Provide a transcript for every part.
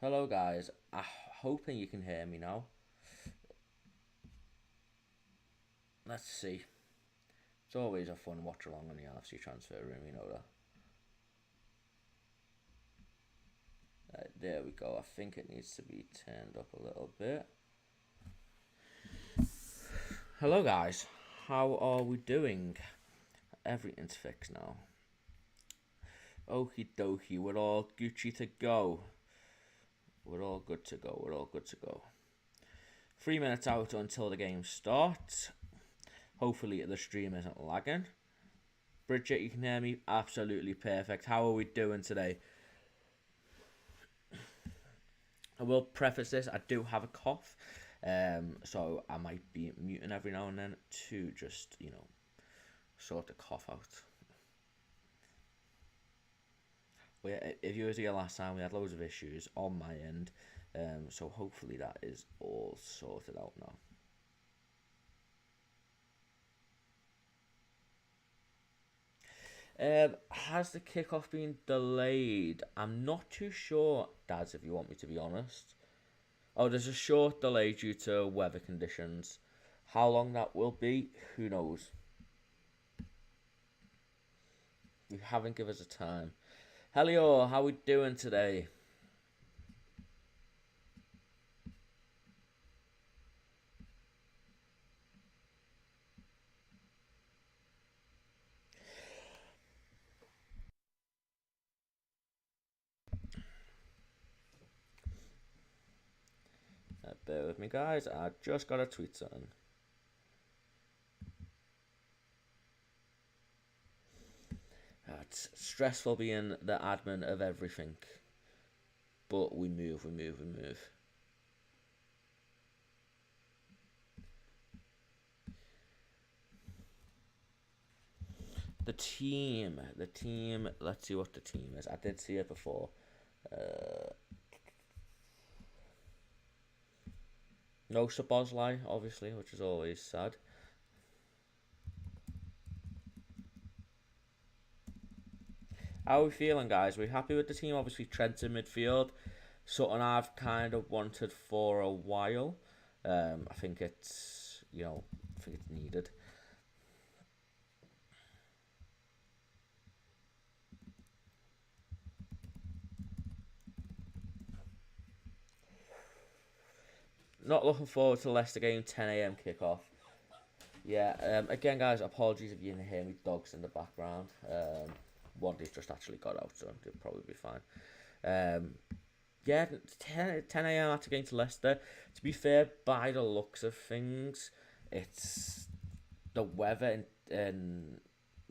Hello guys, I'm hoping you can hear me now. Let's see. It's always a fun watch along on the LFC transfer room, you know that. There we go. I think it needs to be turned up a little bit. Hello guys, how are we doing? Everything's fixed now. Okie dokie, we're all Gucci to go. We're all good to go. 3 minutes out until the game starts. Hopefully the stream isn't lagging. Bridget, you can hear me? Absolutely perfect. How are we doing today? I will preface this, I do have a cough, so I might be muting every now and then to just, sort the cough out. If you were here last time, we had loads of issues on my end, so hopefully that is all sorted out now. Has the kickoff been delayed? I'm not too sure, Daz, if you want me to be honest. Oh, there's a short delay due to weather conditions. How long that will be, who knows? You haven't given us a time. Hello, how we doing today? Bear with me, guys. I just got a tweet something. It's stressful being the admin of everything. But we move. The team, let's see what the team is. I did see it before. No Szoboszlai, obviously, which is always sad. How are we feeling, guys? Are we happy with the team? Obviously, Trent in midfield. Something I've kind of wanted for a while. I think it's, needed. Not looking forward to the Leicester game, 10 AM kickoff. Yeah, again, guys, apologies if you didn't hear me, dogs in the background. One day just actually got out, so they'll probably be fine. Yeah, 10 AM after going to Leicester. To be fair, by the looks of things, it's the weather in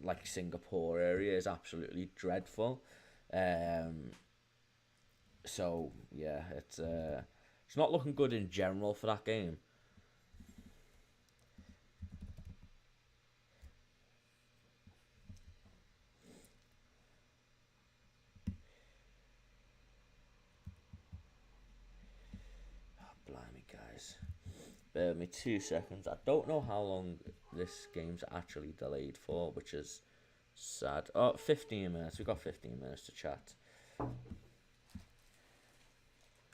like Singapore area is absolutely dreadful. So yeah, it's not looking good in general for that game. Blimey, guys. Bear with me 2 seconds. I don't know how long this game's actually delayed for, which is sad. Oh, 15 minutes. We've got 15 minutes to chat.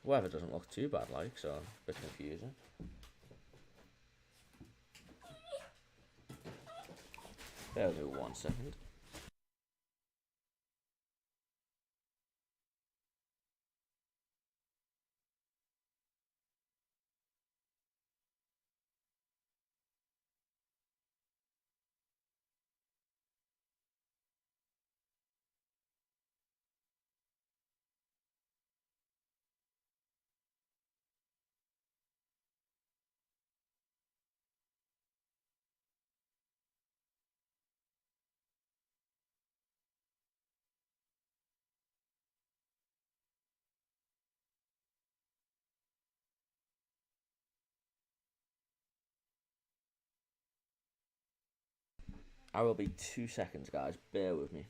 Weather doesn't look too bad, like, so a bit confusing. Bear with me 1 second. I will be 2 seconds, guys. Bear with me.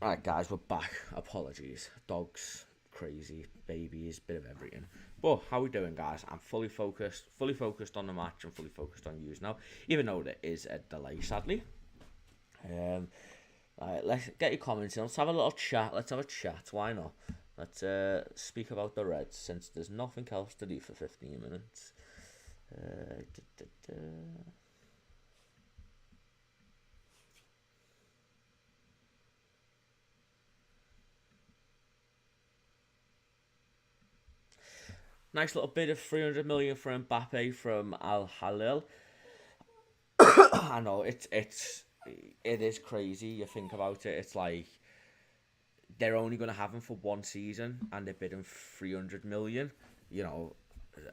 Alright guys, we're back. Apologies. Dogs, crazy, babies, bit of everything. But how we doing guys? I'm fully focused on the match and fully focused on you now. Even though there is a delay sadly. Alright, let's get your comments in. Let's have a little chat. Let's have a chat. Why not? Let's speak about the Reds since there's nothing else to do for 15 minutes. Nice little bit of 300 million for Mbappe from Al Hilal. I know it is crazy. You think about it, it's like they're only going to have him for one season, and they're bidding 300 million. You know,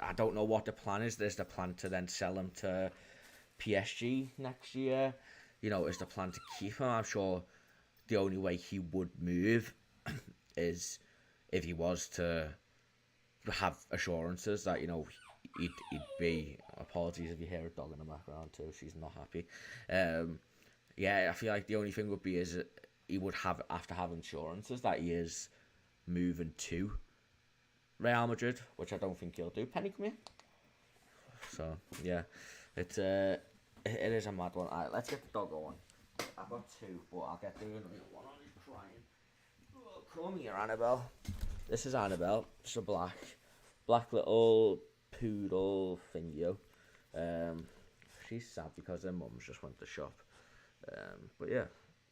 I don't know what the plan is. There's the plan to then sell him to PSG next year. You know, is the plan to keep him? I'm sure the only way he would move is if he was to have assurances that, you know, he'd be, apologies if you hear a dog in the background too, she's not happy. Yeah, I feel like the only thing would be is he would have to have assurances that he is moving to Real Madrid, which I don't think he'll do. Penny, come here. So yeah, it is a mad one. Alright, let's get the dog on. I've got two, but I'll get through another one. He's crying. Oh, come here, Annabelle. This is Annabelle. It's a black little poodle thingy. She's sad because her mum's just went to shop. But yeah,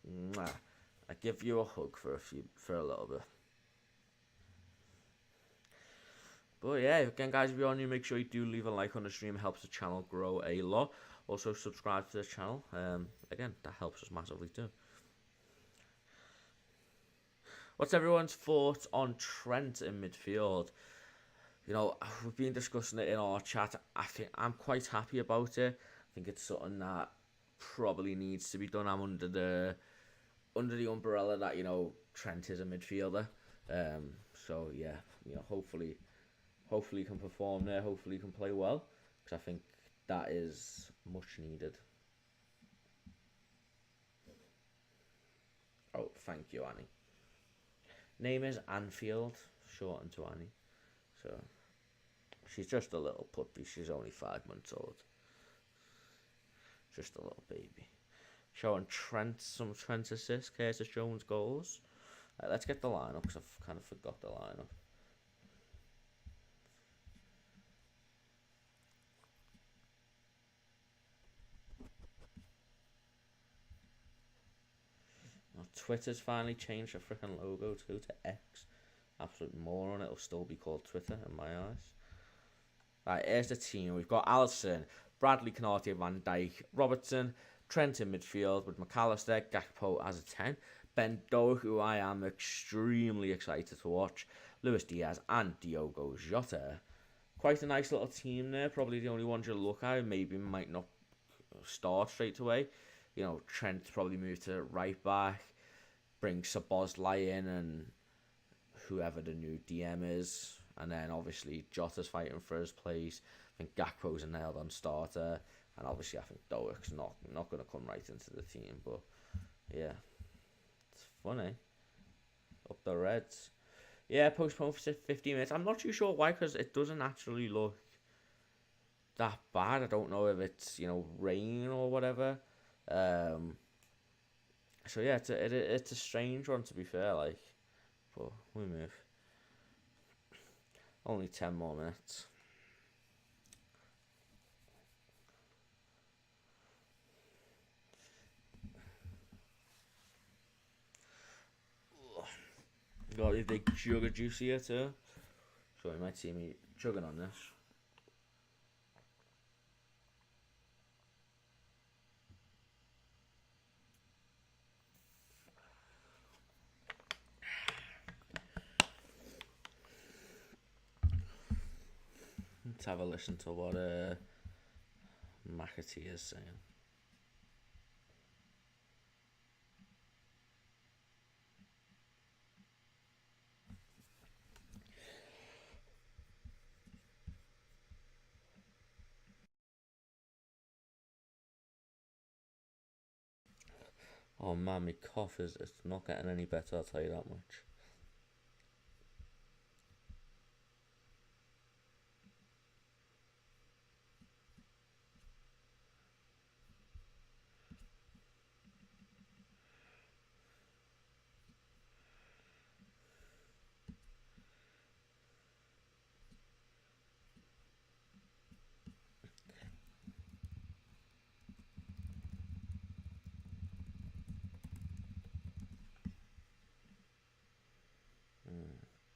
mwah. I give you a hug for a little bit. But yeah, again guys, if you're new, make sure you do leave a like on the stream. It helps the channel grow a lot. Also subscribe to the channel. Again, that helps us massively too. What's everyone's thoughts on Trent in midfield? You know, we've been discussing it in our chat. I think I'm quite happy about it. I think it's something that probably needs to be done. I'm under the umbrella that, you know, Trent is a midfielder. So yeah, you know, hopefully he can perform there. Hopefully he can play well, because I think that is much needed. Oh, thank you, Annie. Name is Anfield, shortened to Annie. So she's just a little puppy. She's only 5 months old. Just a little baby. Showing Trent, some Trent assists, Curtis Jones goals. Right, let's get the lineup, because I've kind of forgot the lineup. Now, Twitter's finally changed the freaking logo to X. Absolute moron. It'll still be called Twitter in my eyes. Right, here's the team. We've got Alisson, Bradley, Canate, Van Dijk, Robertson, Trent in midfield with McAllister, Gakpo as a 10, Ben Doak, who I am extremely excited to watch, Luis Diaz and Diogo Jota. Quite a nice little team there. Probably the only ones you'll look at. Maybe might not start straight away. You know, Trent probably moved to right back, bring Szoboszlai in and whoever the new DM is, and then obviously Jota's fighting for his place. I think Gakpo's a nailed-on starter, and obviously I think Doak's not going to come right into the team. But yeah, it's funny. Up the Reds. Yeah, postponed for 15 minutes. I'm not too sure why, because it doesn't actually look that bad. I don't know if it's, you know, rain or whatever. So yeah, it's a strange one, to be fair. Like, but we move. Only 10 more minutes. Got a big jug of juice here too. So you might see me chugging on this. Let's have a listen to what McAtee is saying. Oh man, my cough is it's not getting any better, I'll tell you that much.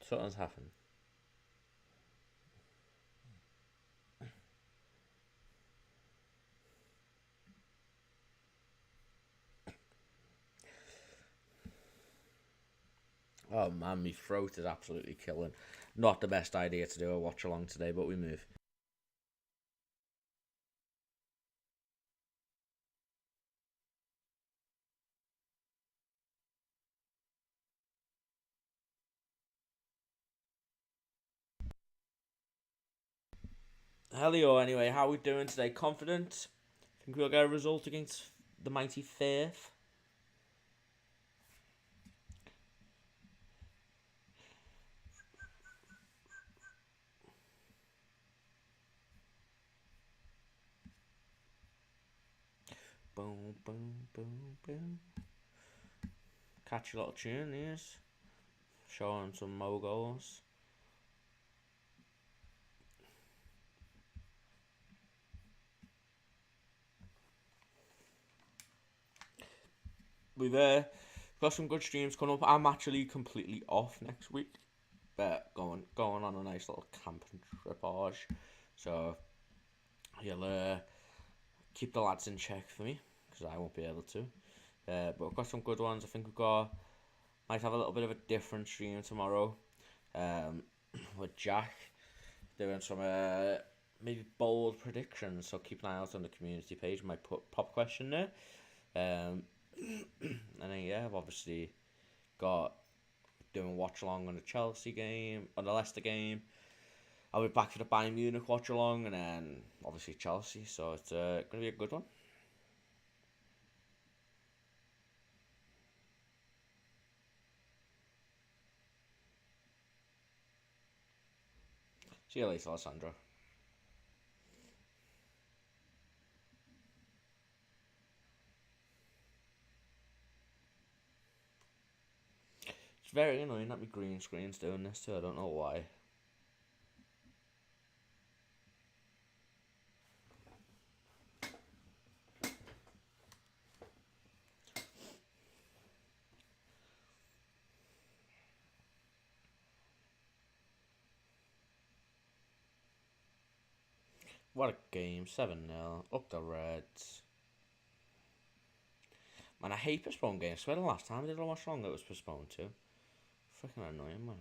Something's happened. Oh man, my throat is absolutely killing. Not the best idea to do a watch along today, but we move. Hello, anyway, how are we doing today? Confident? Think we'll get a result against the mighty Furth? Boom, boom, boom, boom. Catchy little tune, these. Showing some moguls. We've got some good streams coming up. I'm actually completely off next week, but going on a nice little camping tripage. So you'll keep the lads in check for me because I won't be able to. But we've got some good ones. I think might have a little bit of a different stream tomorrow. With Jack doing some maybe bold predictions. So keep an eye out on the community page. Might put pop question there. And then yeah, I've obviously got doing watch along on the Chelsea game, on the Leicester game. I'll be back for the Bayern Munich watch along, and then obviously Chelsea. So it's going to be a good one. See you later, Alessandro. It's very annoying that my green screen's doing this too. I don't know why. What a game, 7-0, up the Reds. Man, I hate postponed games. I swear the last time I did a watch along it was postponed too. Freaking annoying, man.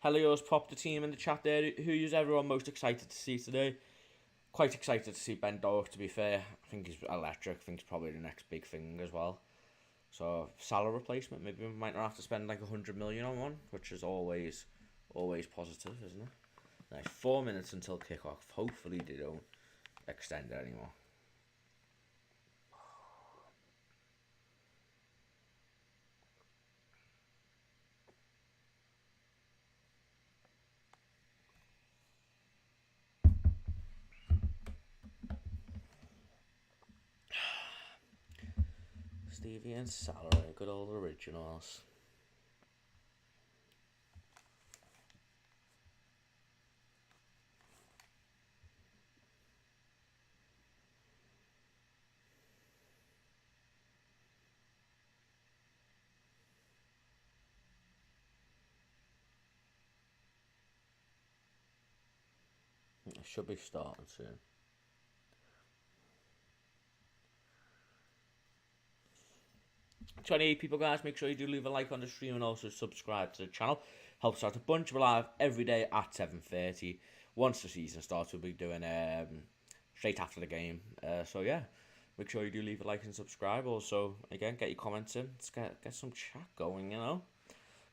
Helios popped the team in the chat there. Who is everyone most excited to see today? Quite excited to see Ben Doak, to be fair. I think he's electric. I think he's probably the next big thing as well. So, Salah replacement. Maybe we might not have to spend like 100 million on one, which is always positive, isn't it? Nice. 4 minutes until kickoff. Hopefully they don't extend it anymore. Stevie and Salah, good old originals. It should be starting soon. "28 people, guys. Make sure you do leave a like on the stream and also subscribe to the channel. Helps out a bunch. We're live every day at 7:30. Once the season starts, we'll be doing straight after the game. So yeah, make sure you do leave a like and subscribe. Also, again, get your comments in. Let's get some chat going. Got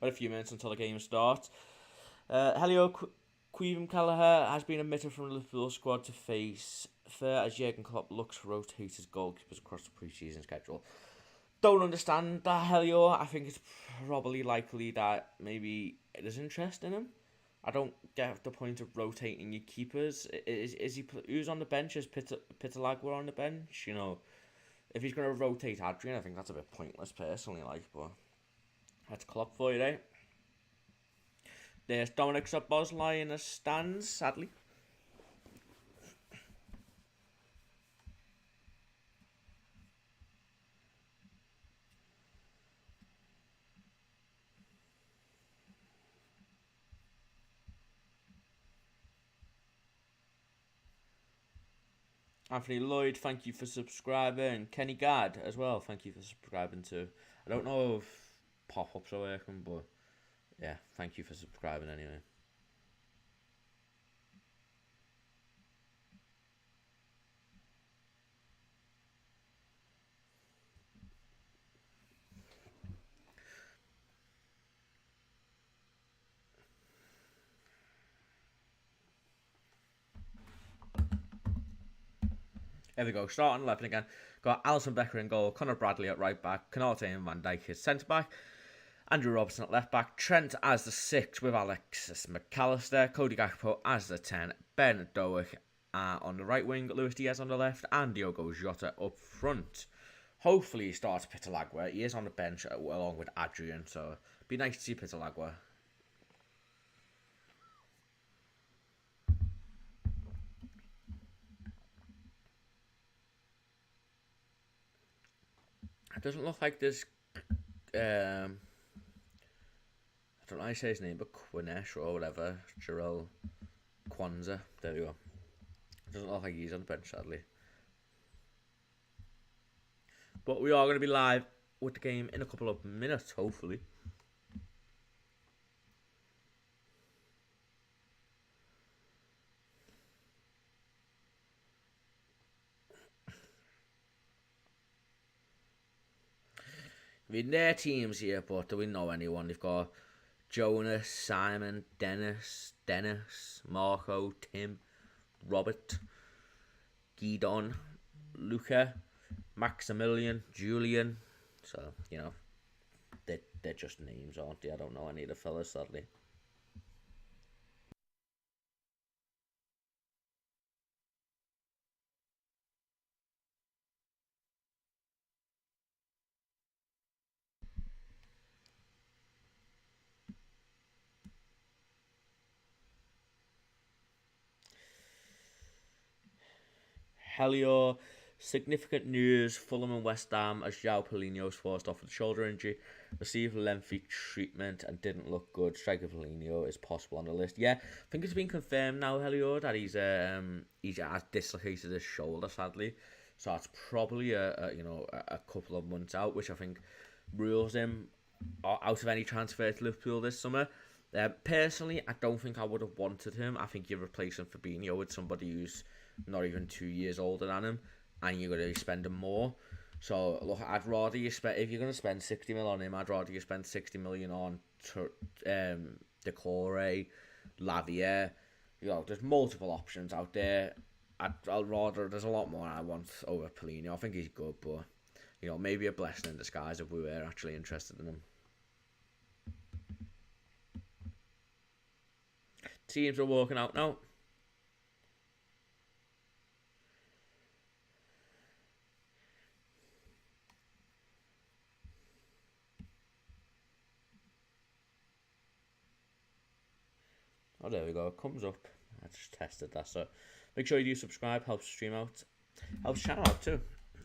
a few minutes until the game starts. Helio, Queven Kelleher has been omitted from the Liverpool squad to face Furth as Jurgen Klopp looks to rotate his goalkeepers across the pre-season schedule. Don't understand that, Helio. I think it's probably likely that maybe there's interest in him. I don't get the point of rotating your keepers. Is he who's on the bench? Is Pitalagua on the bench? You know, if he's going to rotate Adrian, I think that's a bit pointless personally. But that's Klopp for you, eh? There's Dominic Szoboszlai in the stands, sadly. Anthony Lloyd, thank you for subscribing. Kenny Gadd as well, thank you for subscribing too. I don't know if pop-ups are working, but yeah, thank you for subscribing anyway. There we go, starting 11 again. Got Alisson Becker in goal, Conor Bradley at right back, Canate and Van Dijk as centre back, Andrew Robertson at left back, Trent as the 6 with Alexis McAllister, Cody Gakpo as the 10, Ben Doak on the right wing, Luis Diaz on the left, and Diogo Jota up front. Hopefully he starts Pitalagua. He is on the bench along with Adrian, so it'd be nice to see Pitalagua. It doesn't look like there's I don't know how to say his name, but Quinesh or whatever, Jarrell Kwanzaa. There we go. It doesn't look like he's on the bench, sadly. But we are going to be live with the game in a couple of minutes, hopefully. I mean, their teams here, but do we know anyone? They've got Jonas, Simon, Dennis, Marco, Tim, Robert, Guidon, Luca, Maximilian, Julian. So, you know, they're just names, aren't they? I don't know any of the fellas, sadly. Helio, significant news, Fulham and West Ham as João Paulinho was forced off with a shoulder injury, received lengthy treatment and didn't look good. Striker Paulinho is possible on the list. Yeah, I think it's been confirmed now, Helio, that he's has dislocated his shoulder, sadly. So that's probably a couple of months out, which I think rules him out of any transfer to Liverpool this summer. Personally, I don't think I would have wanted him. I think you're replacing Fabinho with somebody who's not even 2 years older than him, and you're going to be spending more. So, look, I'd rather you spend, if you're going to spend 60 mil on him, I'd rather you spend 60 million on Decore, Lavia. You know, there's multiple options out there. I'd rather, there's a lot more I want over Paulinho. I think he's good, but, you know, maybe a blessing in disguise if we were actually interested in him. Teams are walking out now. Oh, there we go. It comes up. I just tested that. So make sure you do subscribe. Helps the stream out. Helps the channel out too.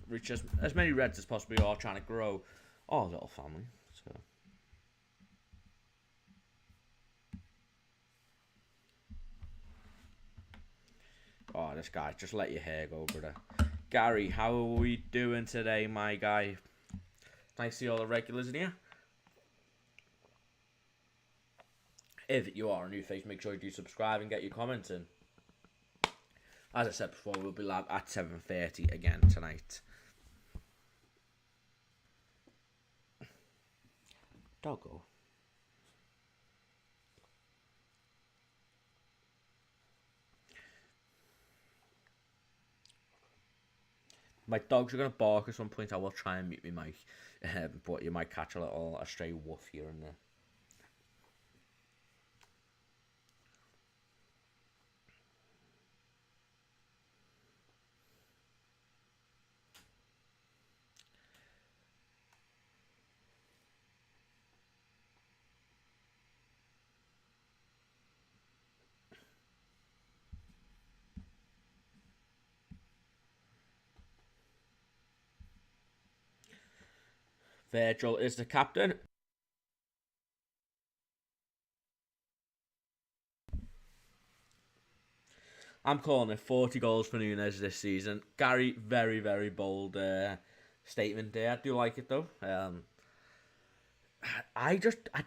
Reach as many reds as possible. We are trying to grow our little family. So. Oh, this guy. Just let your hair go, brother. Gary, how are we doing today, my guy? Nice to see all the regulars in here. If you are a new face, make sure you do subscribe and get your comments in. As I said before, we'll be live at 7:30 again tonight. Doggo. My dogs are going to bark at some point. I will try and mute my mic, but you might catch a stray woof here and there. Virgil is the captain. I'm calling it 40 goals for Núñez this season. Gary, very, very bold statement there. I do like it though. I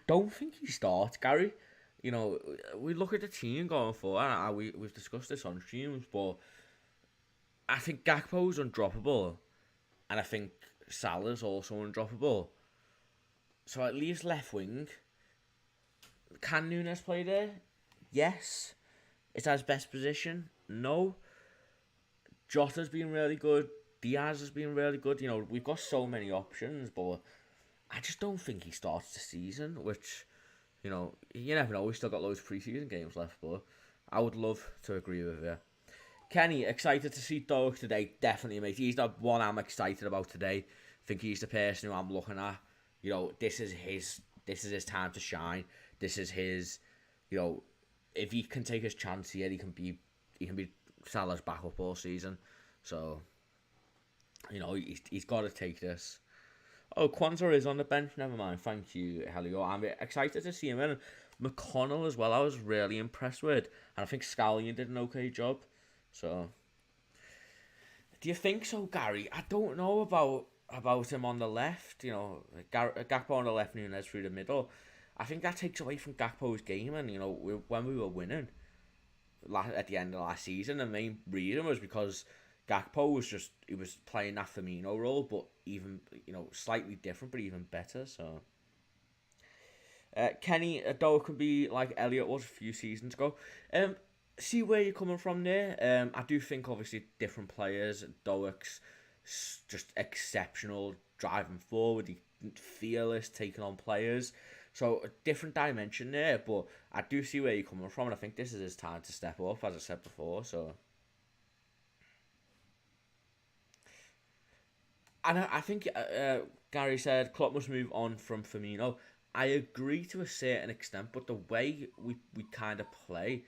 don't think he starts, Gary. You know, we look at the team going forward. We've discussed this on streams, but I think Gakpo's undroppable, and I think Salah's also undroppable. So at least left wing. Can Núñez play there? Yes. Is that his best position? No. Jota's been really good. Diaz has been really good. You know, we've got so many options, but I just don't think he starts the season, which, you know, you never know. We've still got loads of pre-season games left, but I would love to agree with you. Kenny, excited to see Doak today. Definitely, mate. He's the one I'm excited about today. I think he's the person who I'm looking at. You know, this is his time to shine. This is his, you know, if he can take his chance here, he can be Salah's backup all season. So, you know, he's got to take this. Oh, Kwanzaa is on the bench. Never mind. Thank you, Helio. I'm excited to see him in. McConnell as well. I was really impressed with, and I think Scallion did an okay job. So, do you think so, Gary? I don't know about him on the left. You know, Gakpo on the left, Núñez through the middle. I think that takes away from Gakpo's game, and you know, when we were winning at the end of last season, the main reason was because Gakpo was playing that Firmino role, but even, you know, slightly different, but even better. So, Kenny, Doak can be like Elliot was a few seasons ago. See where you're coming from there. I do think obviously different players. Doak's just exceptional, driving forward. He fearless, taking on players. So a different dimension there, but I do see where you're coming from, and I think this is his time to step up, as I said before. So, and I think Gary said Klopp must move on from Firmino. I agree to a certain extent, but the way we kind of play,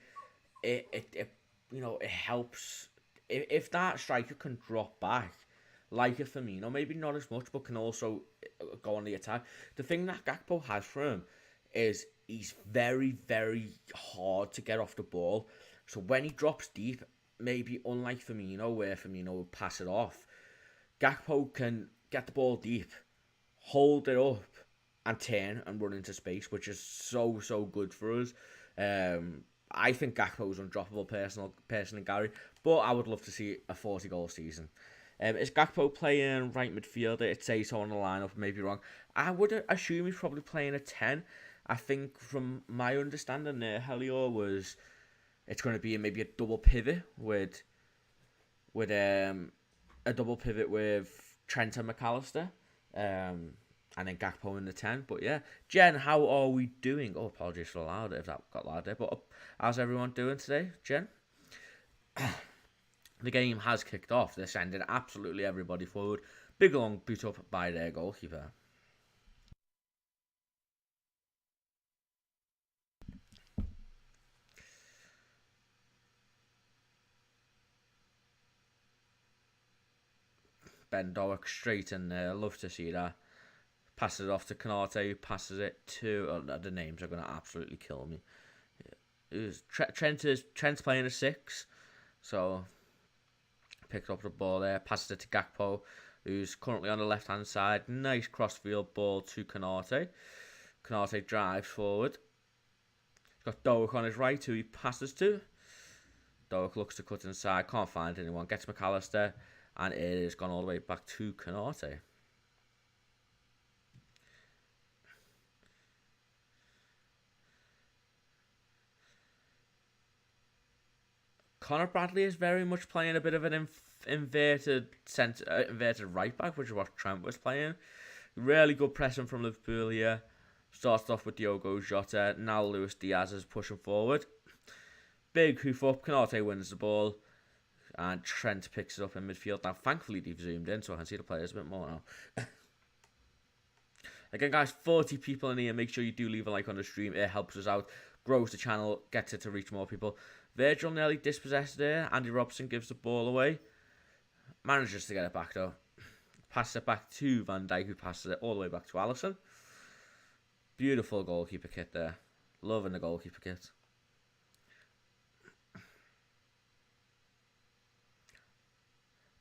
it you know, it helps if that striker can drop back like a Firmino, maybe not as much, but can also go on the attack. The thing that Gakpo has for him is he's very, very hard to get off the ball. So when he drops deep, maybe unlike Firmino, where Firmino will pass it off, Gakpo can get the ball deep, hold it up, and turn and run into space, which is so, so good for us. I think Gakpo is undroppable personally, Gary, but I would love to see a 40-goal season. Is Gakpo playing right midfielder? It says so on the lineup, maybe wrong. I would assume he's probably playing a 10. I think from my understanding there, Helio was it's going to be maybe a double pivot with a double pivot with Trent and McAllister, and then Gakpo in the 10. But yeah, Jen, how are we doing? Oh, apologies for the loud if that got loud there. But how's everyone doing today, Jen? The game has kicked off. They're sending absolutely everybody forward. Big long boot up by their goalkeeper. Ben Doak straight in there. Love to see that. Passes it off to Canate, who passes it to... Oh, the names are going to absolutely kill me. Trent's playing a 6. So, picked up the ball there. Passes it to Gakpo, who's currently on the left-hand side. Nice crossfield ball to Canate. Canate drives forward. He's got Doak on his right, who he passes to. Doak looks to cut inside. Can't find anyone. Gets McAllister. And it has gone all the way back to Canate. Conor Bradley is very much playing a bit of an inverted right back, which is what Trent was playing. Really good pressing from Liverpool here. Started off with Diogo Jota. Now Luis Diaz is pushing forward. Big hoof up. Canate wins the ball. And Trent picks it up in midfield. Now, thankfully, they've zoomed in so I can see the players a bit more now. Again, guys, 40 people in here. Make sure you do leave a like on the stream. It helps us out. Grows the channel. Gets it to reach more people. Virgil nearly dispossessed there. Andy Robertson gives the ball away. Manages to get it back, though. Passes it back to Van Dijk, who passes it all the way back to Alisson. Beautiful goalkeeper kit there. Loving the goalkeeper kit.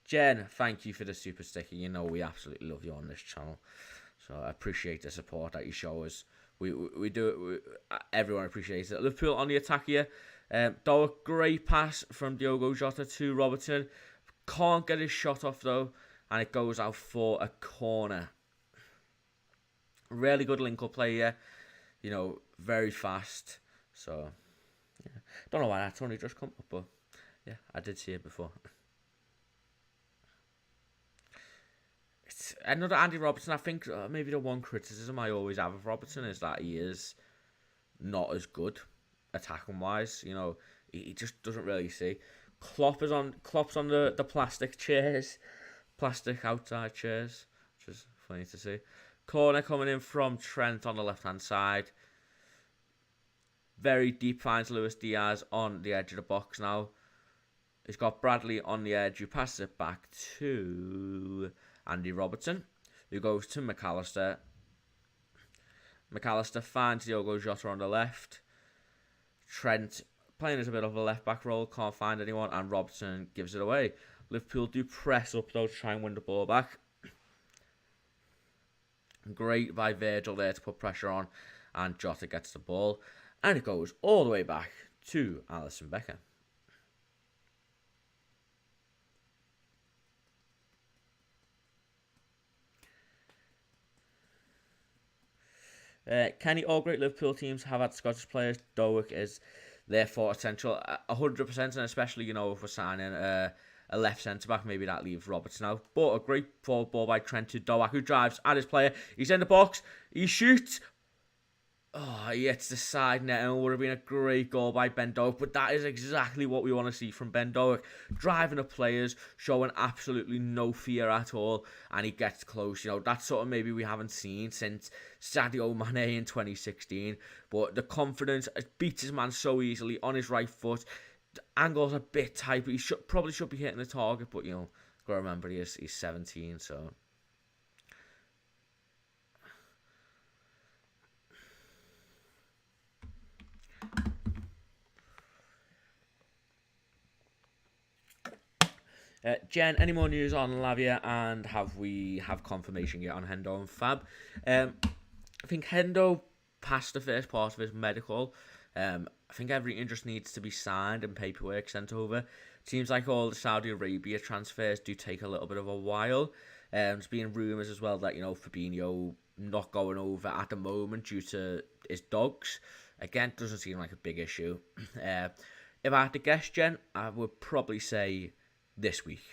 Jen, thank you for the super sticker. You know we absolutely love you on this channel. So I appreciate the support that you show us. We do it. Everyone appreciates it. Liverpool on the attack here. Though great pass from Diogo Jota to Robertson. Can't get his shot off though. And it goes out for a corner. Really good link-up play here. You know, very fast. So, yeah. Don't know why that's only just come up, but yeah, I did see it before. It's another Andy Robertson. I think maybe the one criticism I always have of Robertson is that he is not as good attacking-wise. You know, he just doesn't really see. Klopp's on the plastic chairs. Plastic outside chairs, which is funny to see. Corner coming in from Trent on the left-hand side. Very deep, finds Luis Diaz on the edge of the box now. He's got Bradley on the edge, who passes it back to Andy Robertson, who goes to McAllister. McAllister finds Diogo Jota on the left. Trent playing as a bit of a left-back role, can't find anyone, and Robertson gives it away. Liverpool do press up though to try and win the ball back. Great by Virgil there to put pressure on, and Jota gets the ball, and it goes all the way back to Alisson Becker. Kenny, all great Liverpool teams have had Scottish players. Dowick is therefore essential, 100%, and especially, you know, if we're signing a left centre-back, maybe that leaves Robertson out. But a great forward ball by Trent to Doak, who drives at his player. He's in the box. He shoots. Oh, he hits the side net, and it would have been a great goal by Ben Doak. But that is exactly what we want to see from Ben Doak. Driving the players, showing absolutely no fear at all. And he gets close. You know, that's sort of maybe we haven't seen since Sadio Mane in 2016. But the confidence, beats his man so easily on his right foot. The angle's a bit tight, but he probably should be hitting the target. But, you know, got to remember he's 17, so... Jen, any more news on Lavia, and have we confirmation yet on Hendo and Fab? I think Hendo passed the first part of his medical. I think everything just needs to be signed and paperwork sent over. Seems like all the Saudi Arabia transfers do take a little bit of a while. There's been rumours as well that, you know, Fabinho not going over at the moment due to his dogs. Again, doesn't seem like a big issue. If I had to guess, Jen, I would probably say this week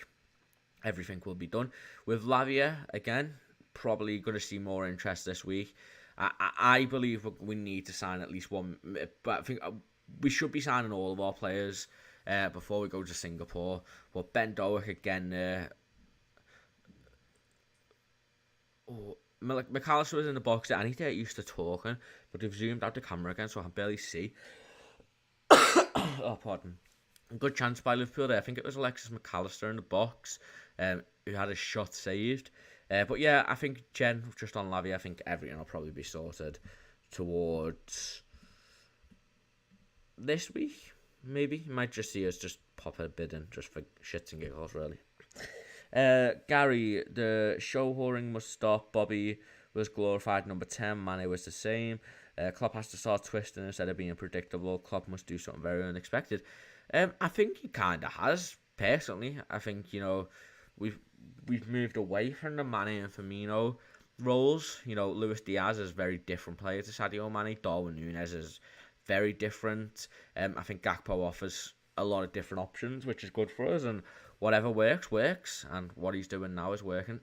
everything will be done. With Lavia, again, probably going to see more interest this week. I believe we need to sign at least one, but I think we should be signing all of our players before we go to Singapore. But Ben Doak again, McAllister was in the box. I need to get used to talking, but they've zoomed out the camera again, so I can barely see. Oh, pardon. Good chance by Liverpool there. I think it was Alexis McAllister in the box who had his shot saved. But yeah, I think Jen, just on Lavia, I think everything will probably be sorted towards this week. Maybe you might just see us just pop a bid in just for shits and giggles, really. Gary, the show whoring must stop. Bobby was glorified number 10. Mane was the same. Klopp has to start twisting instead of being predictable. Klopp must do something very unexpected. I think he kind of has, personally. I think, you know, we've moved away from the Mane and Firmino roles. You know, Luis Diaz is a very different player to Sadio Mane. Darwin Núñez is very different. I think Gakpo offers a lot of different options, which is good for us, and whatever works, works, and what he's doing now is working.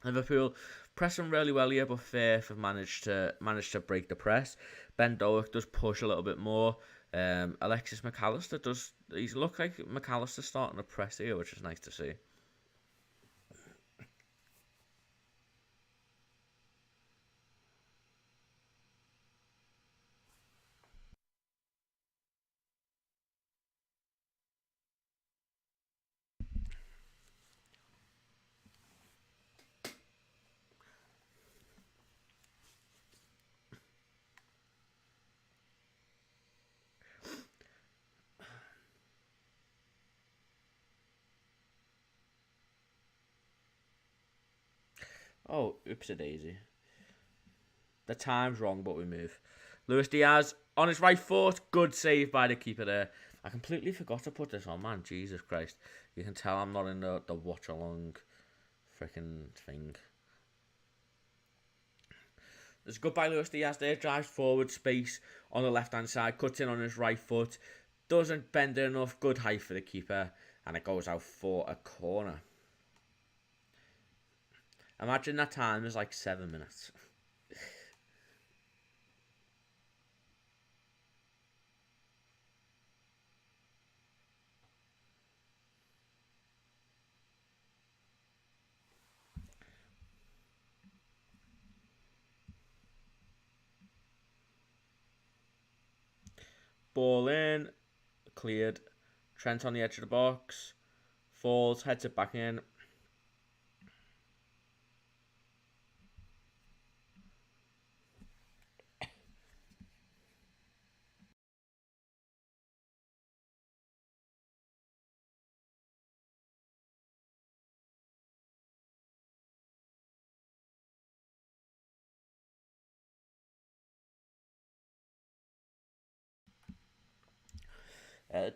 Liverpool pressing really well here, but Furth have managed to break the press. Ben Doak does push a little bit more. Alexis McAllister does. He's look like McAllister starting to press here, which is nice to see. Oh, oopsie daisy. The time's wrong, but we move. Luis Diaz on his right foot. Good save by the keeper there. I completely forgot to put this on, man. Jesus Christ. You can tell I'm not in the watch-along freaking thing. There's a good by Luis Diaz there. Drives forward, space on the left-hand side. Cuts in on his right foot. Doesn't bend it enough. Good height for the keeper. And it goes out for a corner. Imagine that time is like 7 minutes. Ball in. Cleared. Trent on the edge of the box. Falls. Heads it back in.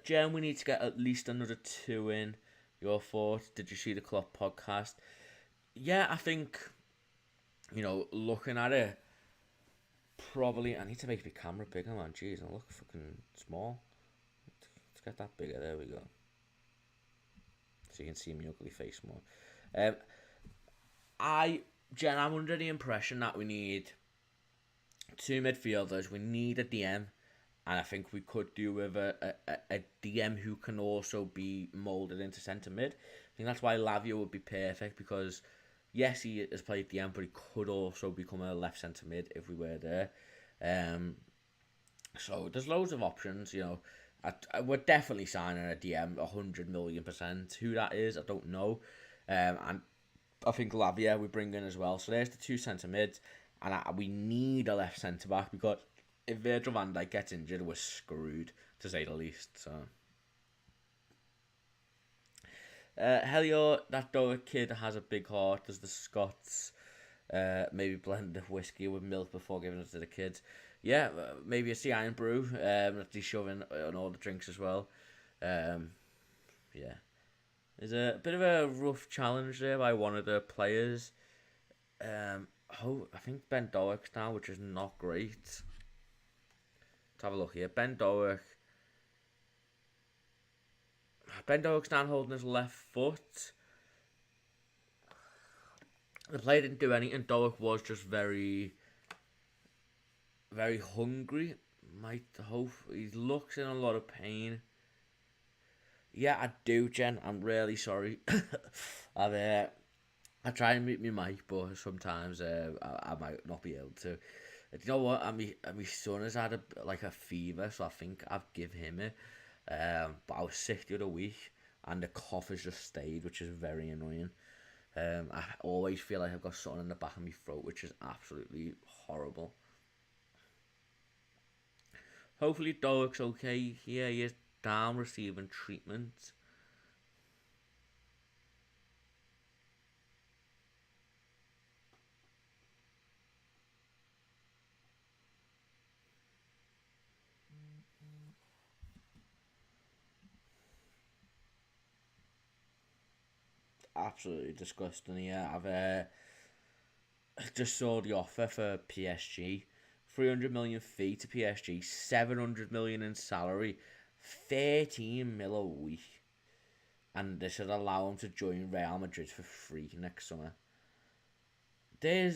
Jen, we need to get at least another 2 in. Your thoughts? Did you see the Klopp podcast? Yeah, I think, looking at it, probably, I need to make the camera bigger, man. Jeez, I look fucking small. Let's get that bigger. There we go. So you can see my ugly face more. I'm under the impression that we need 2 midfielders. We need a DM. And I think we could do with a DM who can also be moulded into centre mid. I think that's why Lavia would be perfect, because yes, he has played DM, but he could also become a left centre mid if we were there. So there's loads of options. We're definitely signing a DM 100,000,000%. Who that is, I don't know. And I think Lavia we bring in as well. So there's the 2 centre mids, and we need a left centre back, because if Virgil van Dijk gets injured, we're screwed, to say the least. So, Helio, that Doak kid has a big heart. There's the Scots. Maybe blend the whiskey with milk before giving it to the kids. Yeah, maybe a sea iron brew. That he's shoving on all the drinks as well. Yeah. There's a bit of a rough challenge there by one of the players. I think Ben Doak's now, which is not great. Let's have a look here. Ben Doak's down holding his left foot. The player didn't do anything. Doak was just very, very hungry. He looks in a lot of pain. Yeah, I do, Jen. I'm really sorry. I try and mute my mic, but sometimes I might not be able to. You know what? My son has had a fever, so I think I've given him it. But I was sick the other week, and the cough has just stayed, which is very annoying. I always feel like I've got something in the back of my throat, which is absolutely horrible. Hopefully Doak's okay. Yeah, he is down receiving treatment. Absolutely disgusting. Yeah, I've just saw the offer for PSG. 300 million fee to PSG, 700 million in salary, 13 mil a week, and they should allow him to join Real Madrid for free next summer. They're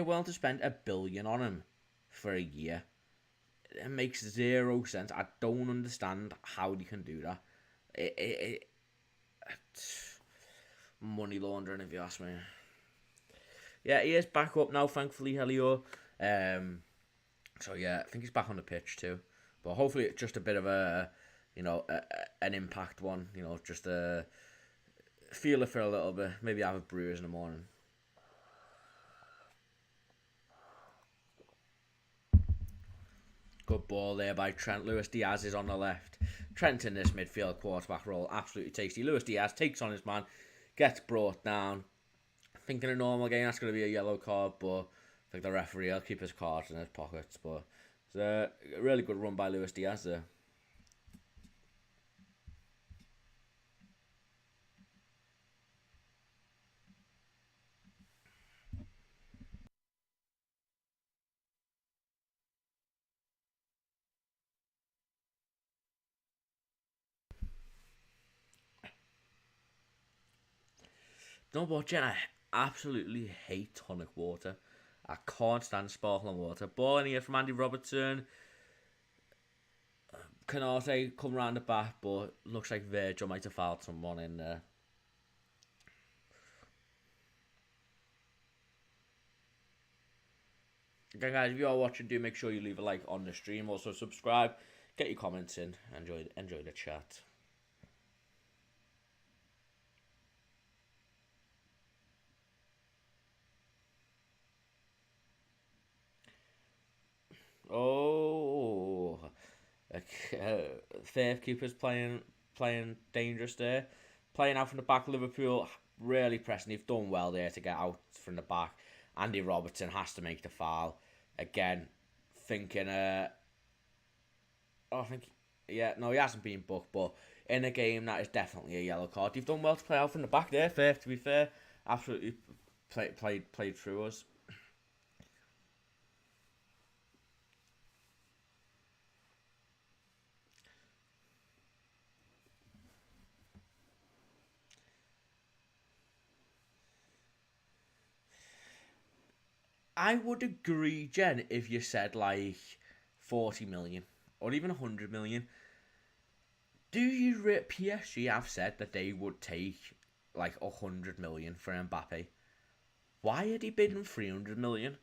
willing to spend $1 billion on him for a year. It makes zero sense. I don't understand how they can do that. It's money laundering, if you ask me. Yeah, he is back up now, thankfully, Helio. So yeah, I think he's back on the pitch too. But hopefully it's just a bit of a, an impact one. Just a feel it for a little bit. Maybe have a brews in the morning. Good ball there by Trent. Luis Diaz is on the left. Trent in this midfield quarterback role, absolutely tasty. Luis Diaz takes on his man, gets brought down. I think in a normal game that's going to be a yellow card, but I think the referee will keep his cards in his pockets. But it's a really good run by Luis Diaz there. No, but Jen, I absolutely hate tonic water. I can't stand sparkling water. Ball in here from Andy Robertson. Canate come round the back, but looks like Virgil might have fouled someone in there. Again, guys, if you are watching, do make sure you leave a like on the stream. Also, subscribe, get your comments in, enjoy the chat. Oh, Furth keeper's playing dangerous there. Playing out from the back, Liverpool really pressing. They've done well there to get out from the back. Andy Robertson has to make the foul. Again, thinking, he hasn't been booked, but in a game that is definitely a yellow card. They've done well to play out from the back there, Furth, to be fair. Absolutely played through us. I would agree, Jen, if you said like 40 million or even 100 million. Do you PSG have said that they would take like 100 million for Mbappe? Why are they bidding 300 million?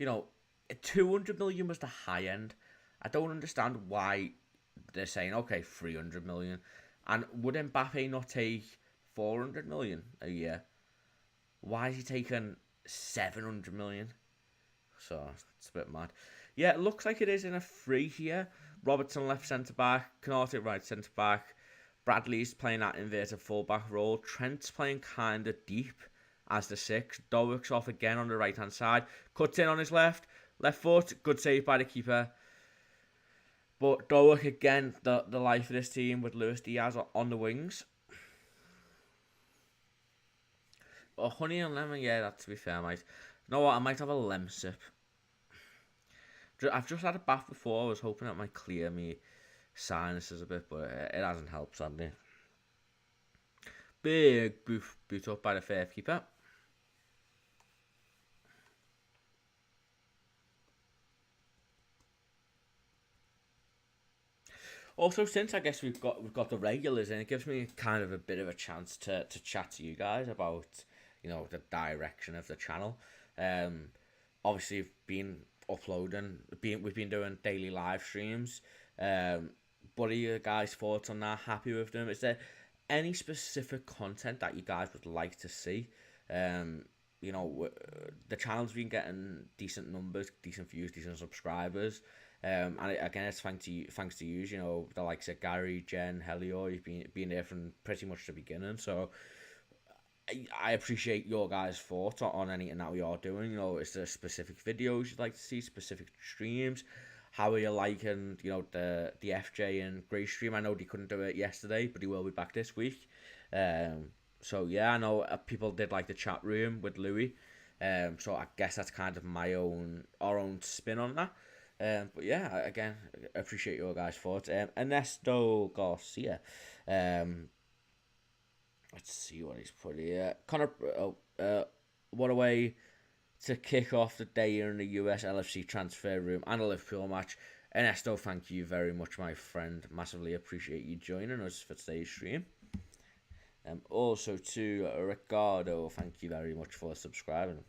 200 million was the high end. I don't understand why they're saying, okay, 300 million. And would Mbappe not take 400 million a year? Why is he taking 700 million? So it's a bit mad. Yeah, it looks like it is in a free here. Robertson left centre back, Canate right centre back. Bradley's playing that inverted fullback role. Trent's playing kind of deep as the 6. Dowick's off again on the right hand side. Cuts in on his left foot. Good save by the keeper. But Dowick again, the life of this team with Luis Diaz on the wings. Oh, honey and lemon, yeah, that to be fair, mate. You know what? I might have a lem sip. I've just had a bath before. I was hoping it might clear me sinuses a bit, but it hasn't helped, sadly. Big boot up by the Furth keeper. Also, since I guess we've got the regulars in, it gives me kind of a bit of a chance to chat to you guys about the direction of the channel. Obviously, we've been uploading, we've been doing daily live streams. What are your guys' thoughts on that? Happy with them? Is there any specific content that you guys would like to see? The channel's been getting decent numbers, decent views, decent subscribers. And again, it's thanks to you. The likes of Gary, Jen, Helio, you've been there from pretty much the beginning. So I appreciate your guys' thoughts on anything that we are doing. Is there specific videos you'd like to see, specific streams? How are you liking, the FJ and Gray stream? I know they couldn't do it yesterday, but he will be back this week. So yeah, I know people did like the chat room with Louis. So I guess that's kind of our own spin on that. But yeah, again, I appreciate your guys' thoughts. Ernesto Garcia. Let's see what he's put here. What a way to kick off the day here in the US LFC transfer room and a Liverpool match. Ernesto, thank you very much, my friend. Massively appreciate you joining us for today's stream. Also to Ricardo, thank you very much for subscribing.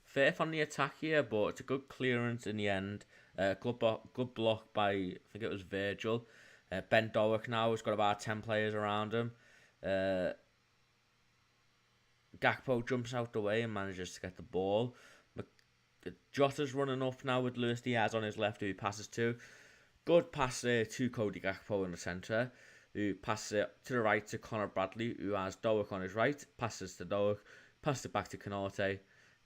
Furth on the attack here, but it's a good clearance in the end. Good block by, I think it was Virgil. Ben Dowick now has got about 10 players around him. Gakpo jumps out the way and manages to get the ball. Jota's running up now with Luis Diaz on his left, who he passes to. Good pass there to Cody Gakpo in the centre, who passes it to the right to Connor Bradley, who has Dowick on his right. Passes to Dowick, passes it back to Canate.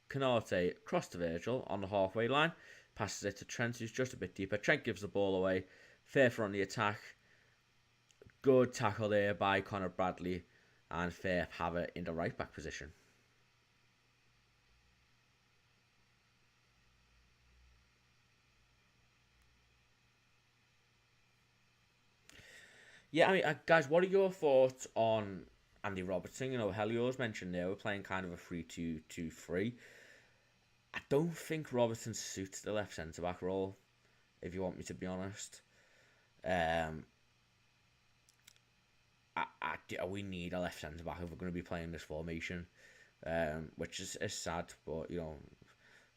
Canate crossed to Virgil on the halfway line, passes it to Trent, who's just a bit deeper. Trent gives the ball away. Furth on the attack. Good tackle there by Connor Bradley, and Furth have it in the right back position. Yeah, I mean, guys, what are your thoughts on Andy Robertson? You know, Helios mentioned there we're playing kind of a 3-2-2-3. I don't think Robertson suits the left centre back role, if you want me to be honest. We need a left centre back if we're going to be playing this formation, which is sad. But you know,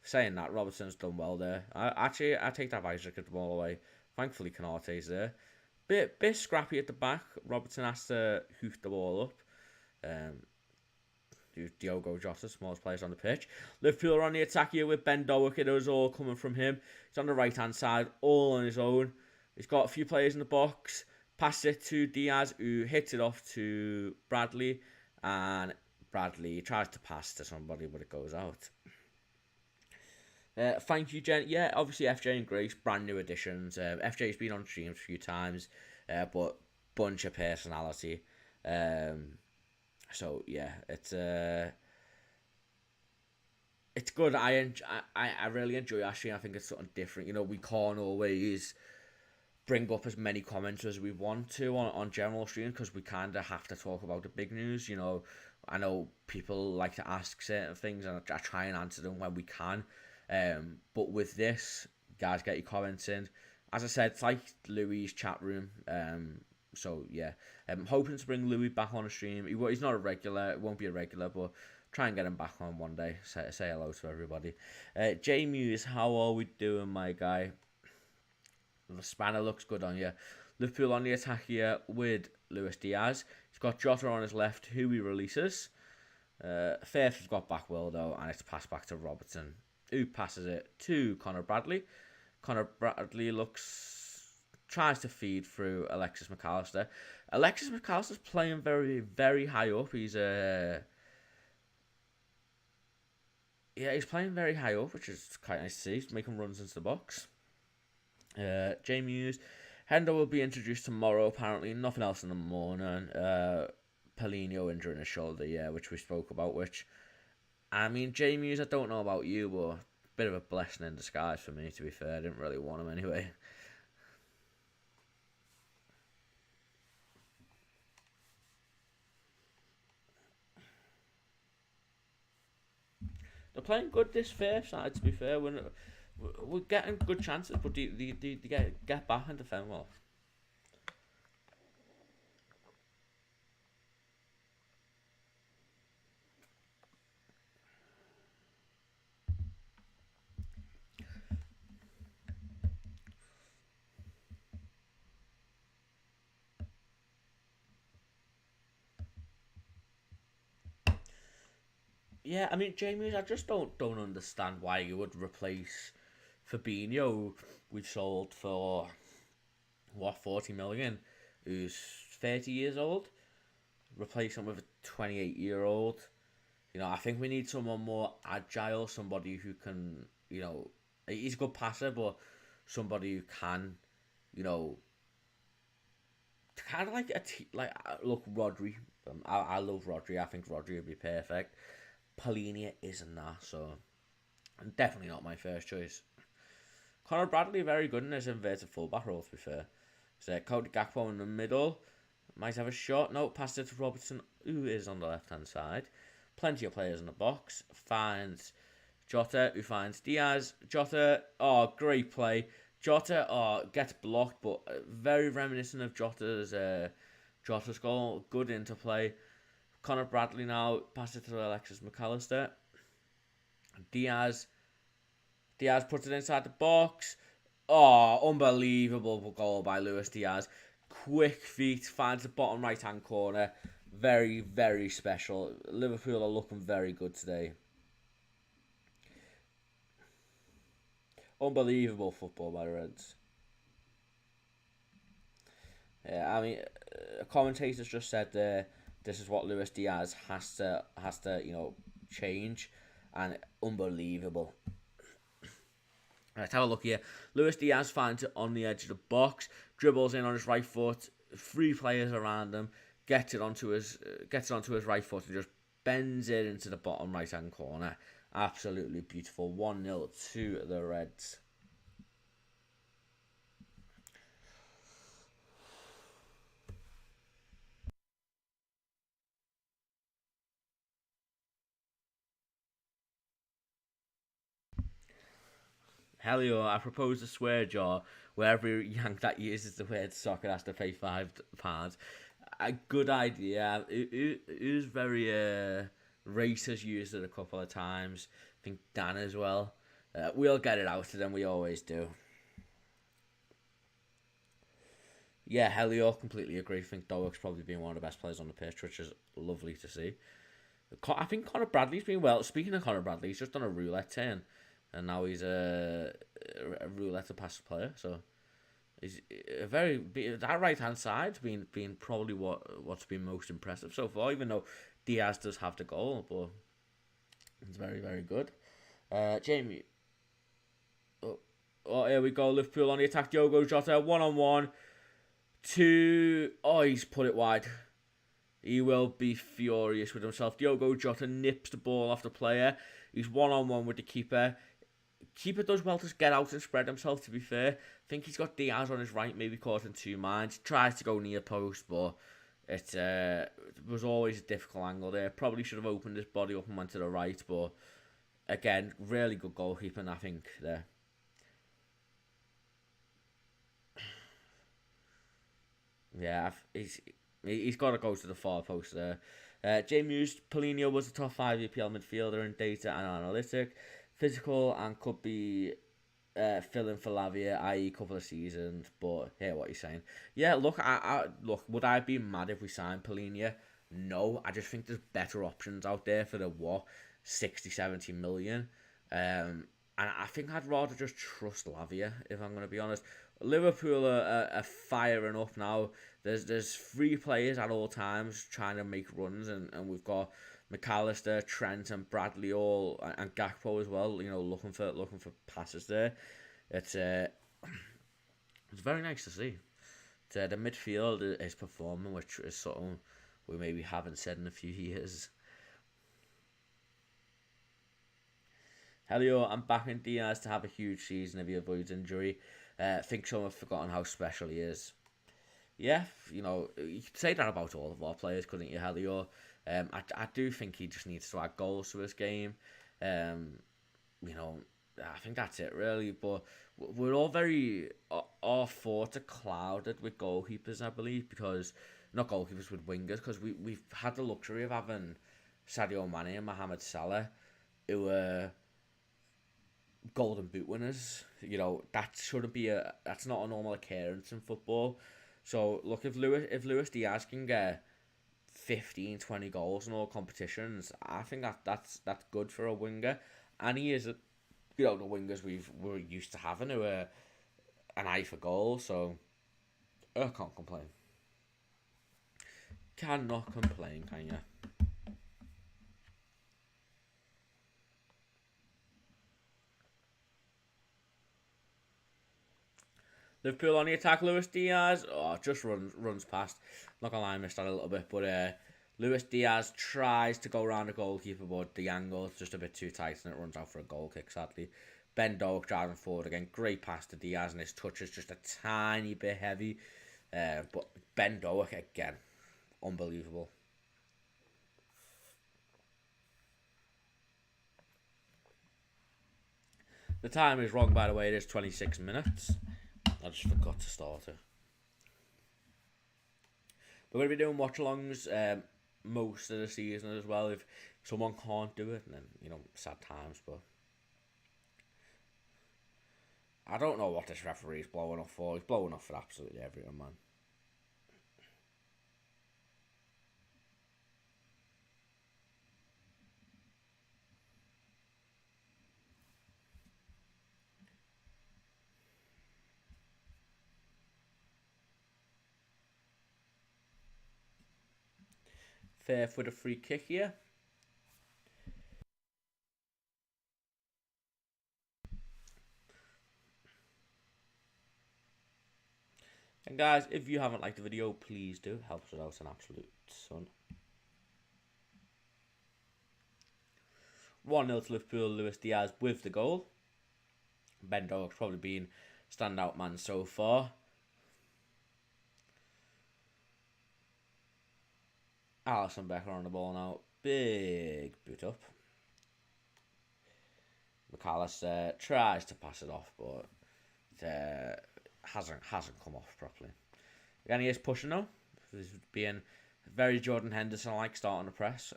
saying that, Robertson's done well there. I take that Isaac at the ball away. Thankfully, Canate's there. Bit scrappy at the back. Robertson has to hoof the ball up. Diogo Jota, smallest players on the pitch. Liverpool are on the attack here with Ben Dowick. It was all coming from him. He's on the right-hand side, all on his own. He's got a few players in the box. Passes it to Diaz, who hits it off to Bradley. And Bradley tries to pass to somebody, but it goes out. Thank you, Jen. Yeah, obviously FJ and Grace, brand new additions. FJ's been on streams a few times, but bunch of personality. So yeah, it's good. I really enjoy our stream. I think it's something different. You know, we can't always bring up as many comments as we want to on general stream because we kind of have to talk about the big news. You know, I know people like to ask certain things, and I try and answer them when we can. But with this, guys, get your comments in. As I said, it's like Louis' chat room. So yeah, I'm hoping to bring Louis back on a stream. He's not a regular, it won't be a regular, but try and get him back on one day. Say hello to everybody. J Muse, how are we doing, my guy? The spanner looks good on you. Liverpool on the attack here with Luis Diaz. He's got Jota on his left, who he releases. Furth has got back well though, and it's passed back to Robertson, who passes it to Connor Bradley. Connor Bradley tries to feed through Alexis McAllister. Alexis McAllister's playing very, very high up. He's playing very high up, which is quite nice to see. He's making runs into the box. Jamie Hughes. Hendo will be introduced tomorrow, apparently. Nothing else in the morning. Paulinho injuring his shoulder, yeah, which we spoke about, which, I mean, Jamie Hughes, I don't know about you, but a bit of a blessing in disguise for me, to be fair. I didn't really want him anyway. They're playing good this first side, to be fair. We're getting good chances, but they get back and defend well. Yeah, I mean, Jamie, I just don't understand why you would replace Fabinho, we've sold for, what, 40 million, who's 30 years old. Replace him with a 28-year-old You know, I think we need someone more agile, somebody who can, you know, he's a good passer, but somebody who can, you know, kind of like look, Rodri. I love Rodri. I think Rodri would be perfect. Polinia isn't that, so definitely not my first choice. Conor Bradley, very good in his inverted fullback role, to be fair. So Cody Gakpo in the middle. Might have a shot. No, pass it to Robertson, who is on the left-hand side. Plenty of players in the box. Finds Jota, who finds Diaz. Jota, oh, great play. Jota, oh, gets blocked, but very reminiscent of Jota's goal. Good interplay. Conor Bradley now, pass it to Alexis McAllister. Diaz puts it inside the box. Oh, unbelievable goal by Luis Diaz. Quick feet, finds the bottom right-hand corner. Very, very special. Liverpool are looking very good today. Unbelievable football by the Reds. Yeah, I mean, commentators just said this is what Luis Diaz has to you know, change, and unbelievable. Let's have a look here. Luis Diaz finds it on the edge of the box, dribbles in on his right foot, 3 players around him, gets it onto his right foot and just bends it into the bottom right hand corner. Absolutely beautiful. 1-0 to the Reds. Helio, I propose a swear jar where every yank that uses the word soccer has to pay £5. A good idea. It is very Race has used it a couple of times. I think Dan as well. We'll get it out to them. We always do. Yeah, Helio, completely agree. I think Dowick's probably been one of the best players on the pitch, which is lovely to see. I think Conor Bradley's been well. Speaking of Conor Bradley, he's just done a roulette turn, and now he's a roulette pass player. So he's that right hand side's been probably what's been most impressive so far. Even though Diaz does have the goal, but it's very, very good. Jamie. Oh, here we go. Liverpool on the attack. Diogo Jota 1-on-1. Oh, he's put it wide. He will be furious with himself. Diogo Jota nips the ball off the player. He's 1-on-1 with the keeper. Keeper does well to get out and spread himself, to be fair. I think he's got Diaz on his right, maybe caught in 2 minds. Tries to go near post, but it was always a difficult angle there. Probably should have opened his body up and went to the right, but again, really good goalkeeping, I think, there. Yeah, he's got to go to the far post there. James Polino was a top 5 EPL midfielder in data and analytic. Physical and could be filling for Lavia, i.e. a couple of seasons. But hear what he's saying. Yeah, look, look. Would I be mad if we signed Polino? No, I just think there's better options out there for the 60-70 million. And I think I'd rather just trust Lavia, if I'm going to be honest. Liverpool are firing up now. There's 3 players at all times trying to make runs, and we've got McAllister, Trent, and Bradley all, and Gakpo as well. You know, looking for passes there. It's very nice to see. The midfield is performing, which is something we maybe haven't said in a few years. Helio, I'm backing Diaz to have a huge season if he avoids injury. I think some have forgotten how special he is. Yeah, you know, you could say that about all of our players, couldn't you, Helio? I do think he just needs to add goals to his game. You know, I think that's it, really. But we're all very... Our thoughts are clouded with goalkeepers, I believe, because... Not goalkeepers, with wingers, because we've had the luxury of having Sadio Mane and Mohamed Salah, who were... Golden Boot winners. You know, that's not a normal occurrence in football. So look, if Luis Diaz can get 15, 20 goals in all competitions, I think that's good for a winger. And he is, you know, the wingers we're used to having who are an eye for goal. So I can't complain. Cannot complain, can you? Liverpool on the attack. Luis Diaz. Oh, just runs past. Not gonna lie, I missed that a little bit, but Luis Diaz tries to go around the goalkeeper, but the angle is just a bit too tight and it runs out for a goal kick, sadly. Ben Doak driving forward again. Great pass to Diaz, and his touch is just a tiny bit heavy. But Ben Doak again. Unbelievable. The time is wrong, by the way. It is 26 minutes. I just forgot to start it. We're going to be doing watch-alongs most of the season as well. If someone can't do it, then, you know, sad times. But I don't know what this referee is blowing up for. He's blowing up for absolutely everyone, man. Furth with a free kick here. And guys, if you haven't liked the video, please do. It helps us out an absolute ton. 1-0 to Liverpool. Luis Diaz with the goal. Ben Doak's probably been standout man so far. Alisson Becker on the ball now. Big boot up. McAllister tries to pass it off, but it hasn't come off properly. Again, he is pushing now. He's being very Jordan Henderson-like, starting the press.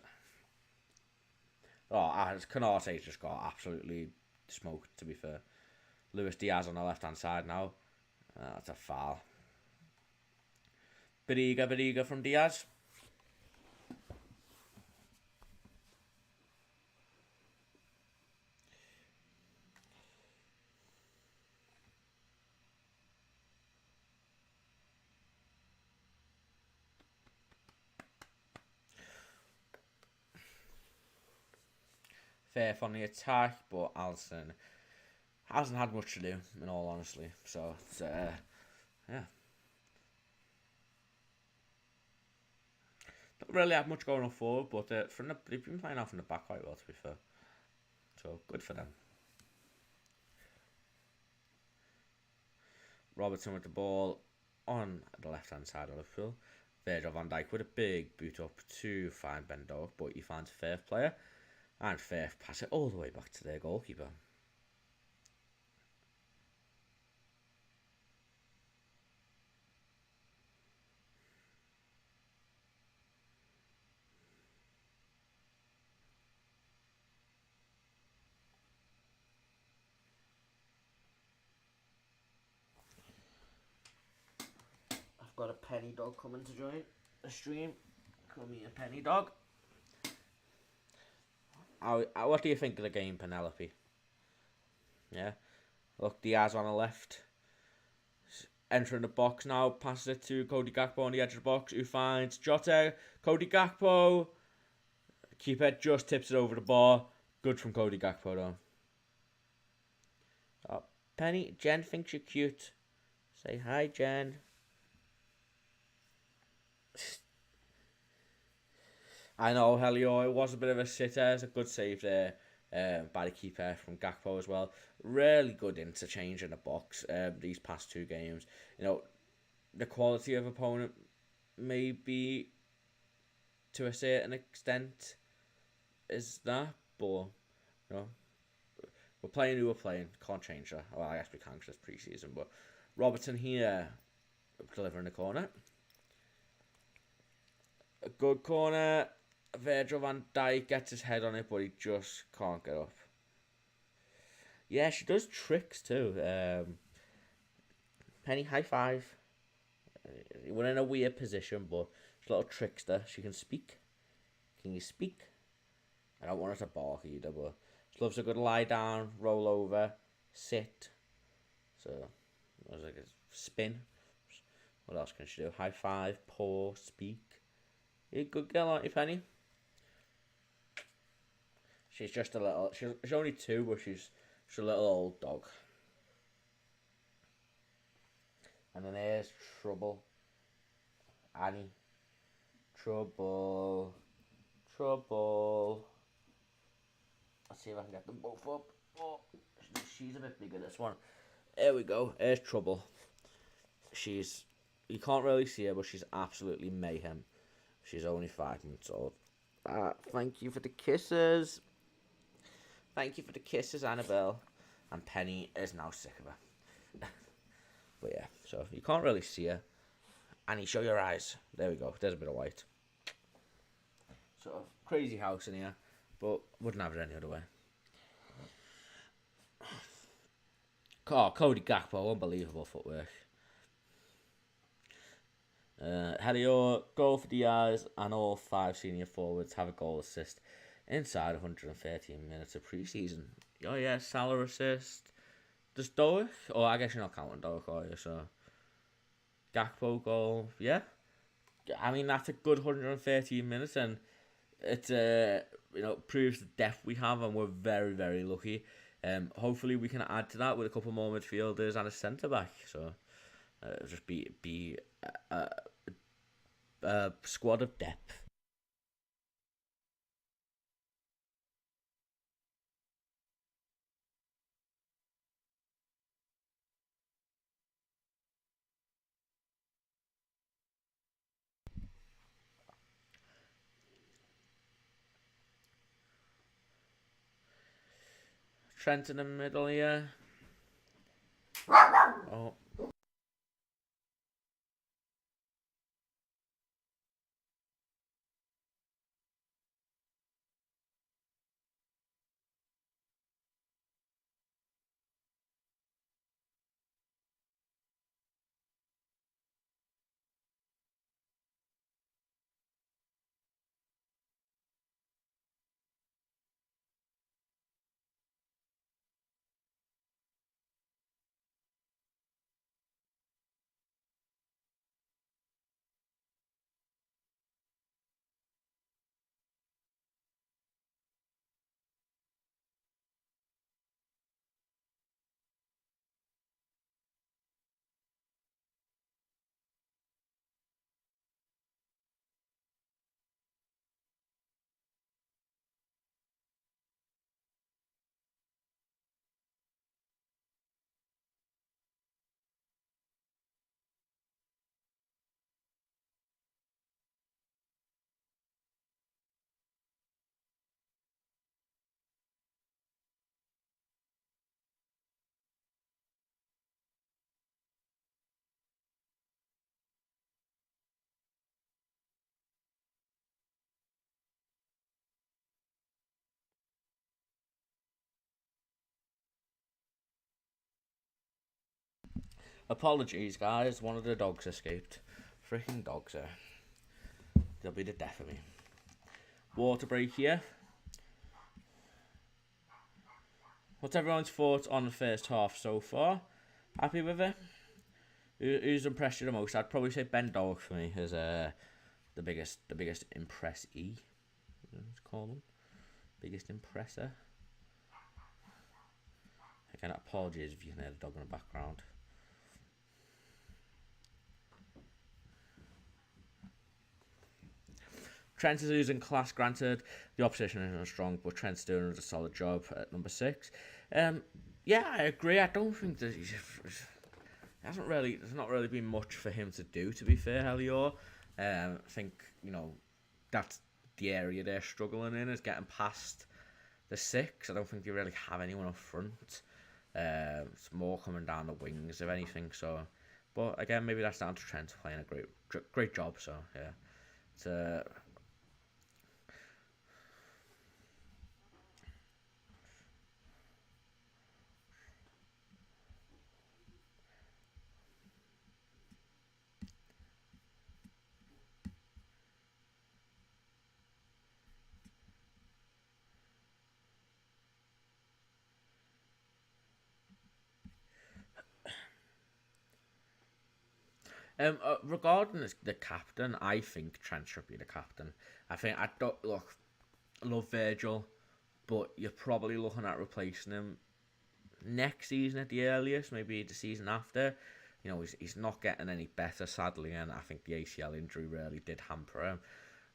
Oh, Canate just got absolutely smoked, to be fair. Luis Diaz on the left-hand side now. That's a foul. Bariga from Diaz. Furth on the attack, but Alisson hasn't had much to do, in all honesty. So, it's, yeah. Don't really have much going on forward, but they've been playing out from the back quite well, to be fair. So, good for them. Robertson with the ball on the left-hand side of Liverpool. Virgil van Dijk with a big boot up to find Ben Doak, but he finds a Furth player. And Furth pass it all the way back to their goalkeeper. I've got a penny dog coming to join the stream. Call me a penny dog. What do you think of the game, Penelope? Yeah. Look, Diaz on the left. Entering the box now. Passes it to Cody Gakpo on the edge of the box. Who finds Jota. Cody Gakpo. Keeper just tips it over the bar. Good from Cody Gakpo, though. Oh, Penny. Jen thinks you're cute. Say hi, Jen. I know, Helio, it was a bit of a sitter. It's a good save there by the keeper from Gakpo as well. Really good interchange in the box these past two games. You know, the quality of opponent maybe to a certain extent is that, but, you know, we're playing who we're playing. Can't change that. Well, I guess we can because it's pre-season, but Robertson here delivering the corner. A good corner. Virgil van Dijk gets his head on it, but he just can't get up. Yeah, she does tricks too. Penny, high five. We're in a weird position, but she's a little trickster. She can speak. Can you speak? I don't want her to bark either, but she loves a good lie down, roll over, sit. So, it was like a spin. What else can she do? High five, paw, speak. You're a good girl, aren't you, Penny? She's just a little... She's only 2, but she's a little old dog. And then there's Trouble. Annie. Trouble. Trouble. Let's see if I can get them both up. Oh, she's a bit bigger, this one. There we go. There's Trouble. She's... You can't really see her, but she's absolutely mayhem. She's only 5 months old. Thank you for the kisses. Thank you for the kisses, Annabelle. And Penny is now sick of her. But yeah, so you can't really see her. Annie, show your eyes. There we go. There's a bit of white. Sort of crazy house in here, but wouldn't have it any other way. Oh, Cody Gakpo, unbelievable footwork. Helio, goal for Diaz, and all 5 senior forwards have a goal assist inside 113 minutes of pre-season. Oh yeah, Salah assist. Does Doak? Oh, I guess you're not counting Doak, are you? So, Gakpo goal, yeah. I mean, that's a good 113 minutes, and it proves the depth we have, and we're very, very lucky. Hopefully we can add to that with a couple more midfielders and a centre back. So, just be a squad of depth. Trent in the middle here. Oh. Apologies, guys. One of the dogs escaped. Freaking dogs there. They'll be the death of me. Water break here. What's everyone's thoughts on the first half so far? Happy with it? Who's impressed you the most? I'd probably say Ben Doak for me is the biggest impressee. Let's call him biggest impresser. Again, apologies if you can hear the dog in the background. Trent is losing class, granted. The opposition isn't strong, but Trent's doing a solid job at number 6. Yeah, I agree. I don't think that there's not really been much for him to do, to be fair, Helio. I think, that's the area they're struggling in, is getting past the 6. I don't think they really have anyone up front. It's more coming down the wings, if anything. So, but again, maybe that's down to Trent playing a great job. So yeah, it's regarding the captain, I think Trent should be the captain. I love Virgil, but you're probably looking at replacing him next season at the earliest, maybe the season after. you know, he's not getting any better, sadly, and I think the ACL injury really did hamper him.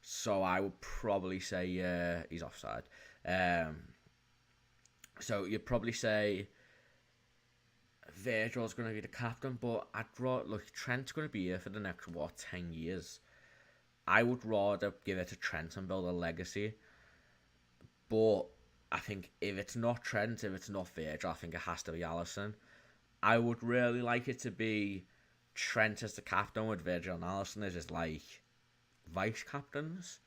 So I would probably say he's offside. So you'd probably say Virgil's going to be the captain, but look, Trent's going to be here for the next 10 years. I would rather give it to Trent and build a legacy. But I think if it's not Trent, if it's not Virgil, I think it has to be Alisson. I would really like it to be Trent as the captain with Virgil and Alisson as his vice captains.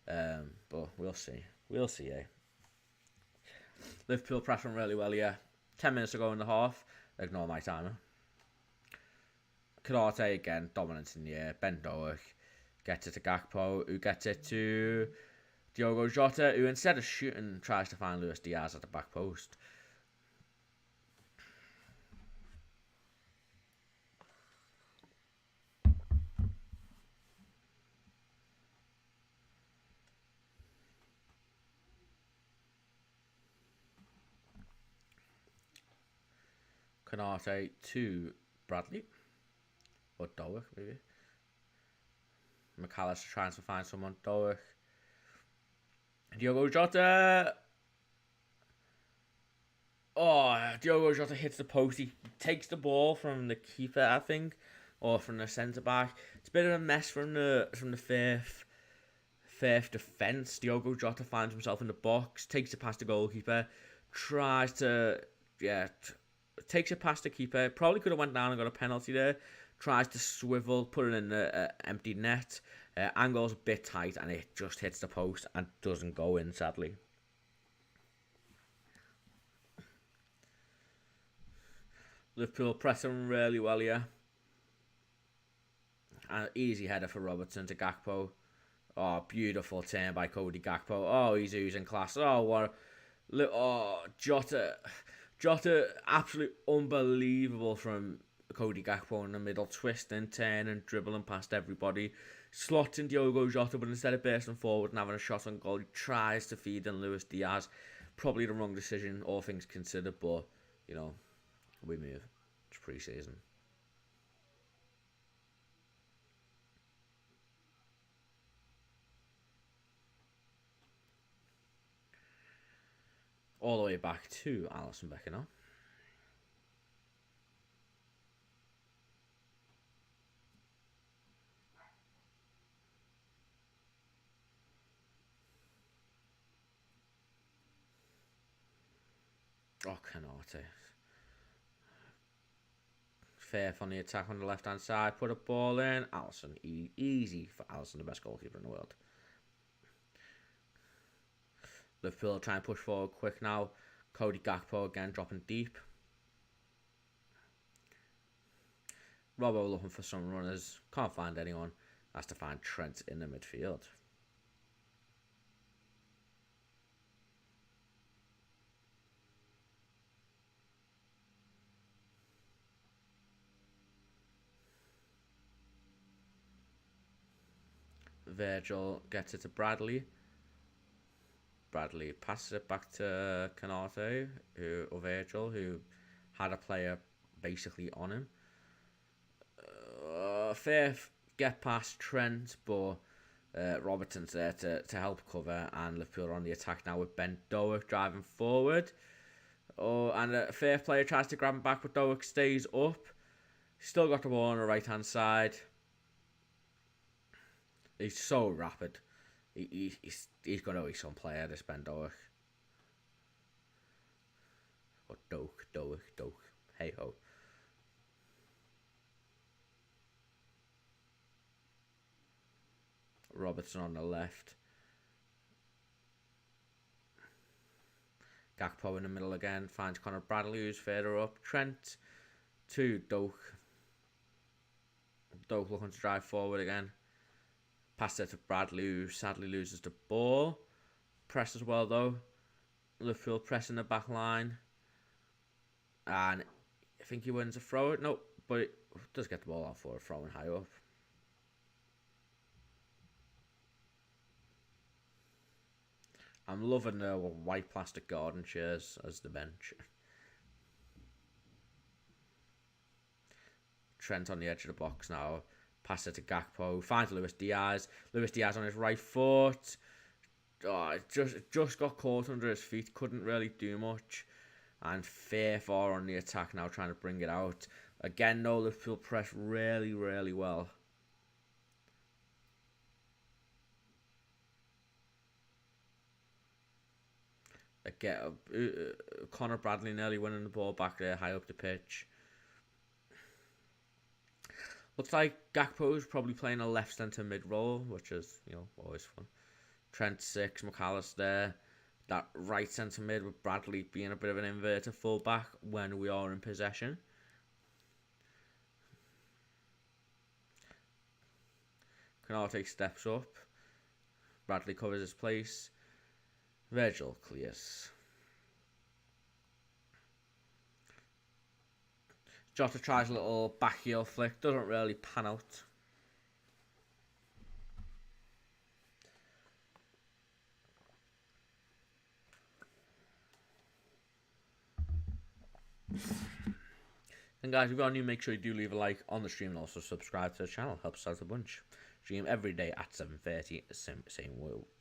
But we'll see. We'll see, eh? Liverpool pressing really well here. 10 minutes to go in the half. Ignore my timer. Karate again, dominant in the air. Ben Doak gets it to Gakpo, who gets it to Diogo Jota, who instead of shooting tries to find Luis Diaz at the back post. Konate to Bradley. Or Doak, maybe. McAllister trying to find someone. Doak. Diogo Jota. Oh, Diogo Jota hits the post. He takes the ball from the keeper, I think, or from the centre back. It's a bit of a mess from the Furth defence. Diogo Jota finds himself in the box, takes it past the goalkeeper, tries to takes it past the keeper. Probably could have went down and got a penalty there. Tries to swivel, put it in the empty net. Angle's a bit tight and it just hits the post and doesn't go in, sadly. Liverpool pressing really well here. An easy header for Robertson to Gakpo. Oh, beautiful turn by Cody Gakpo. Oh, he's oozing class. Oh, what Jota, absolutely unbelievable from Cody Gakpo in the middle, twisting, turning, dribbling past everybody. Slots in Diogo Jota, but instead of bursting forward and having a shot on goal, he tries to feed in Luis Diaz. Probably the wrong decision, all things considered, but, you know, we move. It's pre-season. All the way back to Alisson Becker now. Oh, Konate. Furth on the attack on the left-hand side. Put a ball in. Alisson. Easy for Alisson, the best goalkeeper in the world. Liverpool try and push forward quick now. Cody Gakpo again dropping deep. Robbo looking for some runners. Can't find anyone. Has to find Trent in the midfield. Virgil gets it to Bradley. Bradley passes it back to Konate, or Virgil, who had a player basically on him. Furth get past Trent, but Robertson's there to help cover, and Liverpool are on the attack now with Ben Doak driving forward. Oh, and a Furth player tries to grab him back, but Doak stays up. Still got the ball on the right-hand side. He's so rapid. He's got to be some player, this Ben Doak. Or Doak. Hey ho. Robertson on the left. Gakpo in the middle again. Finds Conor Bradley, who's further up. Trent to Doak. Doak looking to drive forward again. Pass it to Bradley, who sadly loses the ball. Press as well, though. Liverpool pressing the back line. And I think he wins a throw. Nope, but it does get the ball out for a throw and high up. I'm loving the white plastic garden chairs as the bench. Trent on the edge of the box now. Pass it to Gakpo. Finds Luis Diaz. Luis Diaz on his right foot. Oh, it just got caught under his feet. Couldn't really do much. And Furth on the attack now, trying to bring it out. Again, no, Liverpool press really, really well. Again, Connor Bradley nearly winning the ball back there, high up the pitch. Looks like Gakpo's probably playing a left centre mid role, which is, you know, always fun. Trent 6, McAllister. That right centre mid with Bradley being a bit of an inverted fullback when we are in possession. Canal takes steps up. Bradley covers his place. Virgil clears. Jota tries a little back heel flick. Doesn't really pan out. And guys, if you're new, make sure you do leave a like on the stream and also subscribe to the channel. Helps us out a bunch. Stream every day at 7:30. Same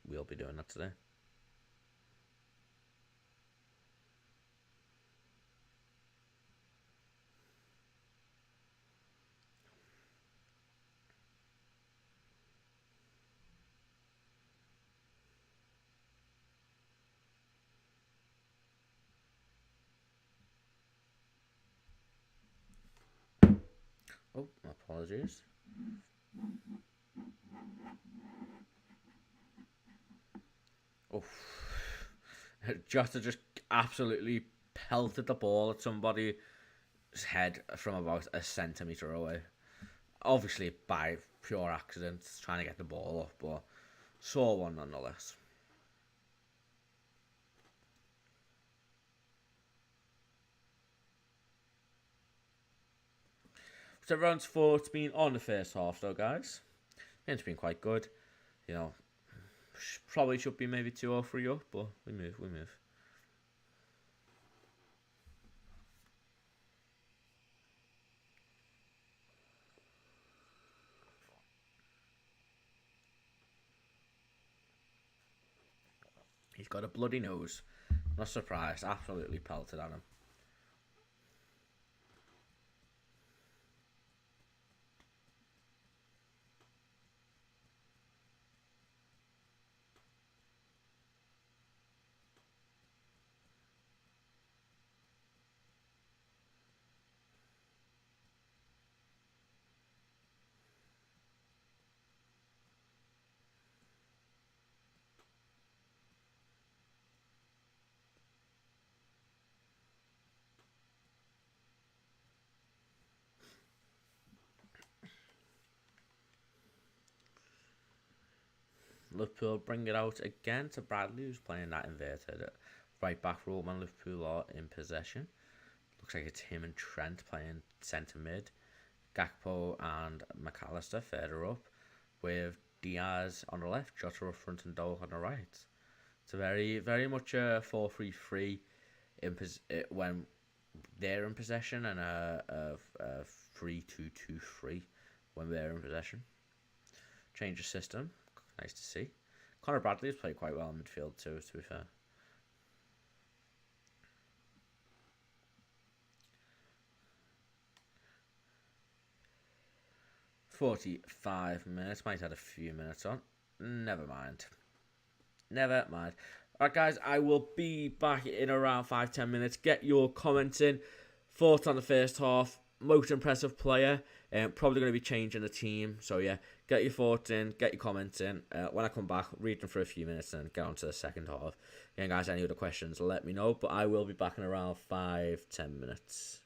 we'll be doing that today. Oh, apologies. Oh, Jota just absolutely pelted the ball at somebody's head from about a centimetre away. Obviously by pure accident, trying to get the ball up, but saw one nonetheless. So everyone's thoughts been on the first half though, guys? It's been quite good. You know, probably should be maybe 2 or 3 up, but we move. 'He's got a bloody nose. Not surprised. Absolutely pelted at him. Liverpool bring it out again to Bradley, who's playing that inverted right back role when Liverpool are in possession. Looks like it's him and Trent playing centre mid. Gakpo and McAllister further up, with Diaz on the left, Jota up front and Dog on the right. It's a very much a 4-3-3 when they're in possession, and a 3-2-2-3 when they're in possession. Change of system. Nice to see. Connor Bradley has played quite well in midfield too, to be fair. "45 minutes. Might have had a few minutes on. Never mind. Alright guys, I will be back in around 5-10 minutes. Get your comments in. Thoughts on the first half. Most impressive player. Probably going to be changing the team. So yeah, get your thoughts in. Get your comments in. When I come back, read them for a few minutes and get on to the second half. Again guys, any other questions, let me know. But I will be back in around 5-10 minutes.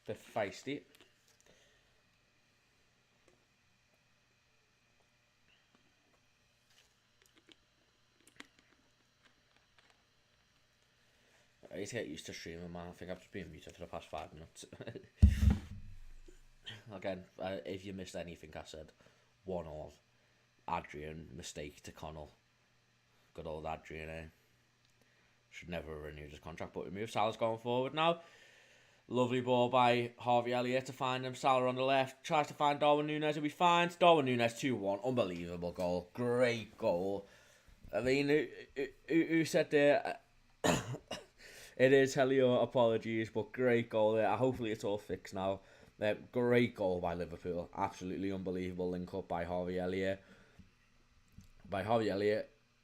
bit feisty. I need to get used to streaming, man. I think I've just been muted for the past 5 minutes. Again, if you missed anything I said, 1-1. Adrian, mistake to Connell. Good old Adrian, eh? Should never have renewed his contract, but we move. Salah's going forward now. Lovely ball by Harvey Elliott to find him. Salah on the left. Tries to find Darwin Núñez, who he finds. Darwin Núñez 2-1. Unbelievable goal. Great goal. I mean, who said there... It is Helio, apologies, but great goal there. Hopefully it's all fixed now. Great goal by Liverpool. Absolutely unbelievable link up by Harvey Elliott.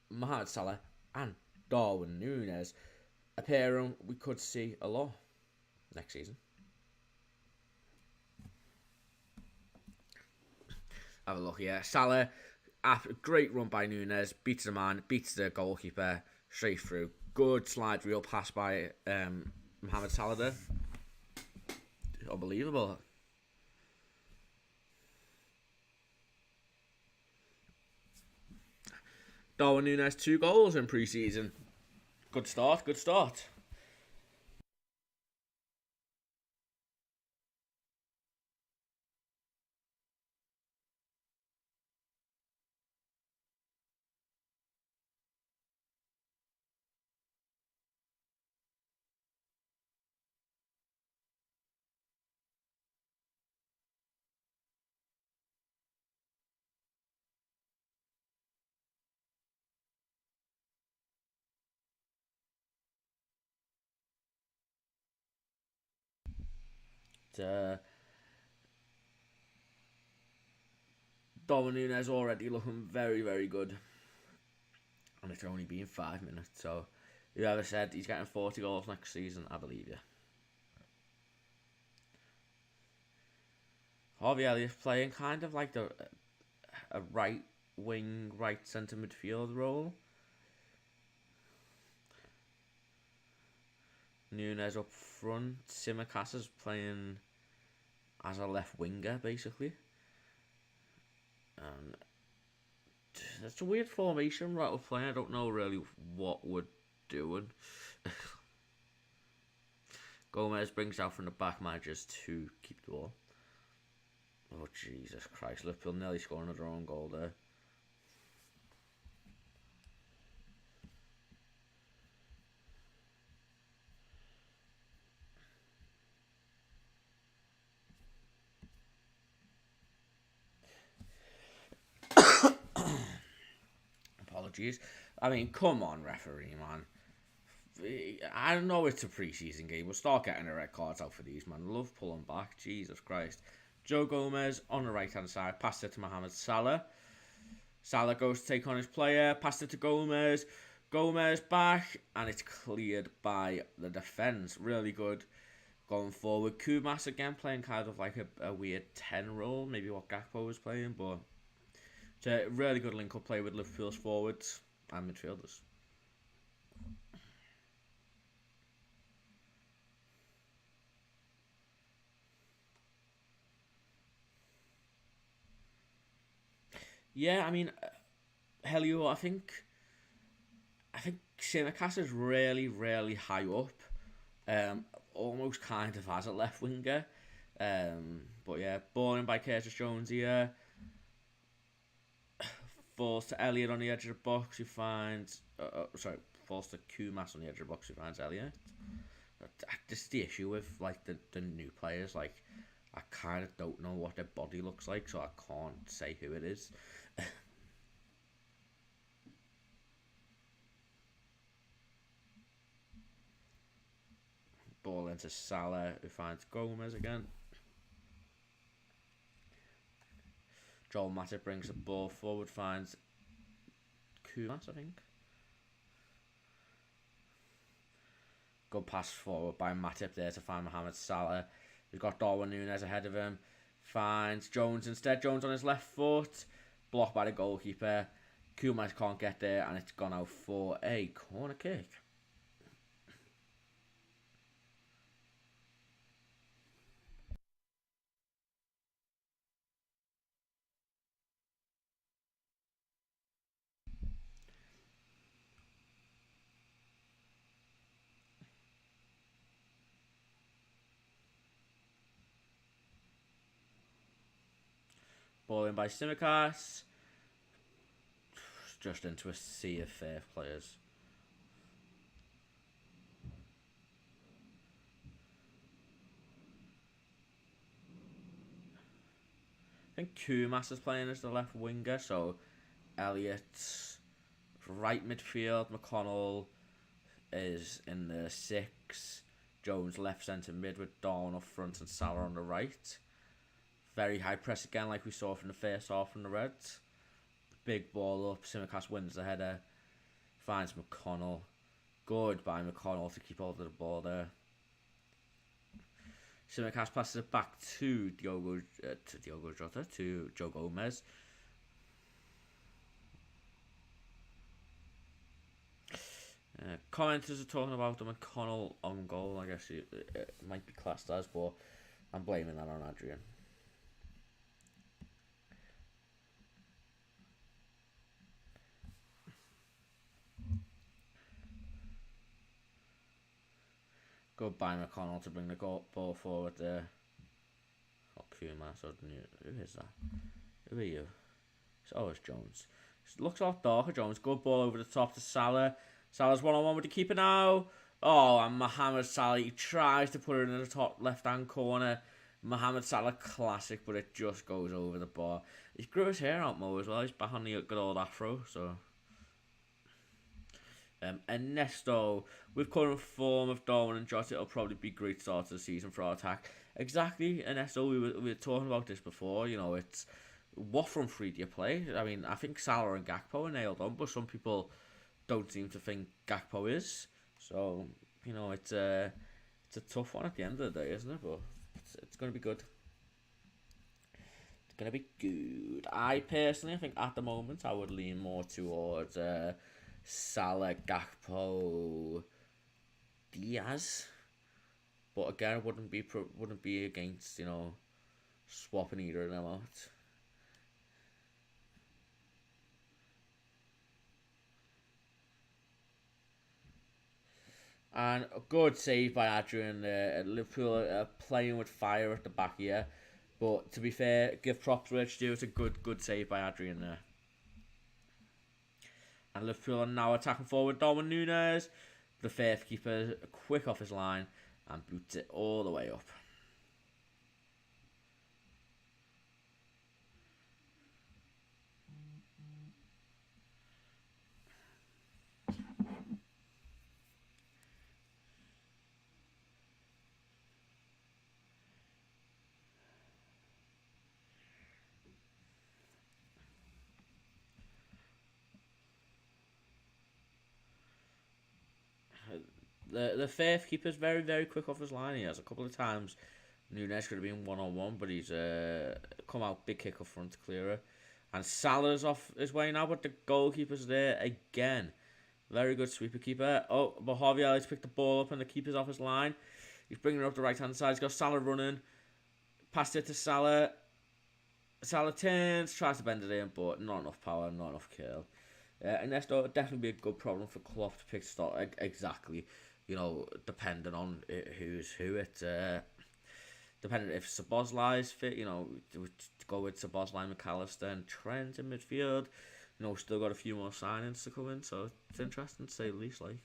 Mohamed Salah and Darwin Núñez. A pairing we could see a lot next season. Have a look here. Salah, great run by Núñez. Beats the man, beats the goalkeeper straight through. Good slide reel pass by Mohamed Salah there. Unbelievable. Darwin Núñez 2 goals in pre-season. Good start, good start. Darwin Núñez already looking very, very good. And it's only been 5 minutes, so whoever said he's getting 40 goals next season, I believe you. Harvey Elliott playing kind of like a right wing, right centre midfield role. Núñez up front. Simicas's playing as a left winger, basically. And it's a weird formation right we're playing. I don't know really what we're doing. Gomez brings out from the back managers to keep the ball. Oh, Jesus Christ. Liverpool nearly scoring another own goal there. Apologies. I mean, come on, referee, man. I know it's a pre-season game. We'll start getting the red cards out for these, man. Love pulling back. Jesus Christ. Joe Gomez on the right-hand side. Passed it to Mohamed Salah. Salah goes to take on his player. Passed it to Gomez. Gomez back. And it's cleared by the defence. Really good going forward. Kumas again playing kind of like a weird 10 role. Maybe what Gakpo was playing, but... It's a really good link-up play with Liverpool's forwards and midfielders. Yeah, I mean, Helio, I think Simicas is really, really high up. Almost kind of as a left winger. But yeah, ball in by Curtis Jones here. Falls to Elliott on the edge of the box, who finds... falls to Kumas on the edge of the box, who finds Elliott. This is the issue with, like, the new players. Like, I kind of don't know what their body looks like, so I can't say who it is. Ball into Salah, who finds Gomez again. Joel Matip brings the ball forward, finds Kumas, I think. Good pass forward by Matip there to find Mohamed Salah. He's got Darwin Núñez ahead of him. Finds Jones instead. Jones on his left foot. Blocked by the goalkeeper. Kumas can't get there, and it's gone out for a corner kick. Ball in by Tsimikas. Just into a sea of Furth players. I think Kumas is playing as the left winger, so Elliott right midfield, McConnell is in the 6, Jones left centre mid with Dawn up front and Salah on the right. Very high press again, like we saw from the first half from the Reds. Big ball up, Tsimikas wins the header, finds McConnell. Good by McConnell to keep hold of the ball there. Tsimikas passes it back to Joe Gomez. Commenters are talking about the McConnell on goal. I guess it might be classed as, but I'm blaming that on Adrian. Good by McConnell to bring the ball forward there. Oh, Kumas, who is that? Who are you? Oh, it's Jones. It looks a lot darker, Jones. Good ball over the top to Salah. Salah's one-on-one with the keeper now. Oh, and Mohamed Salah, he tries to put it in the top left-hand corner. Mohamed Salah classic, but it just goes over the bar. He's grew his hair out more as well. He's back on the good old afro, so... Ernesto, with current form of Darwin and Jota, it'll probably be a great start to the season for our attack. Exactly, Ernesto, we were talking about this before, you know, it's what from three do you play? I mean, I think Salah and Gakpo are nailed on, but some people don't seem to think Gakpo is. So, you know, it's a tough one at the end of the day, isn't it? But it's going to be good. It's going to be good. I personally think at the moment I would lean more towards... Salah, Gakpo, Diaz, but again, wouldn't be against, you know, swapping either of them out. And a good save by Adrian. Liverpool are playing with fire at the back here, but to be fair, give props where it's due. It's a good save by Adrian there. And Liverpool are now attacking forward. Darwin Núñez, the Furth keeper, quick off his line and boots it all the way up. The Furth keeper's very quick off his line. He has a couple of times. Núñez could have been one-on-one, but he's come out big kick up front to clear it. And Salah's off his way now, but the goalkeeper's there again. Very good sweeper keeper. Oh, but Harvey Elliott's picked the ball up and the keeper's off his line. He's bringing it up the right-hand side. He's got Salah running. Passed it to Salah. Salah turns, tries to bend it in, but not enough power, not enough curl. And that's definitely be a good problem for Klopp to pick start exactly. You know, depending on who's who. It's depending if Szoboszlai's fit. You know, to go with Szoboszlai, McAllister, and Trent in midfield. You know, still got a few more signings to come in, so it's interesting to say the least. Like.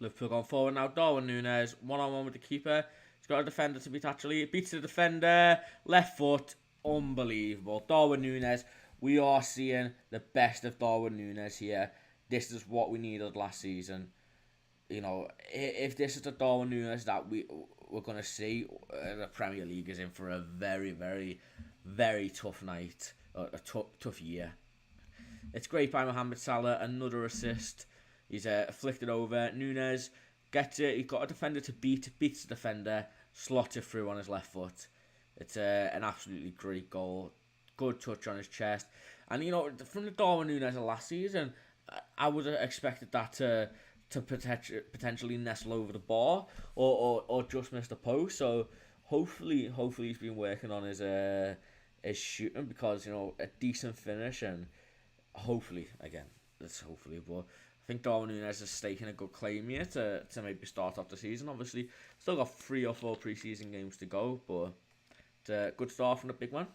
Liverpool going forward now. Darwin Núñez, one-on-one with the keeper. He's got a defender to beat, actually. Beats the defender. Left foot. Unbelievable. Darwin Núñez. We are seeing the best of Darwin Núñez here. This is what we needed last season. You know, if this is the Darwin Núñez that we're going to see, the Premier League is in for a very tough night. A tough year. It's great by Mohamed Salah. Another assist. He's flicked it over. Núñez gets it. He's got a defender to beats the defender, slots it through on his left foot. It's an absolutely great goal. Good touch on his chest. And, you know, from the Darwin Núñez of last season, I would have expected that to potentially nestle over the bar or just miss the post. So hopefully he's been working on his shooting, because a decent finish, and hopefully again it's hopefully, but I think Darwin Núñez is staking a good claim here to maybe start off the season. Obviously still got 3 or 4 pre-season games to go, but it's a good start from the big man.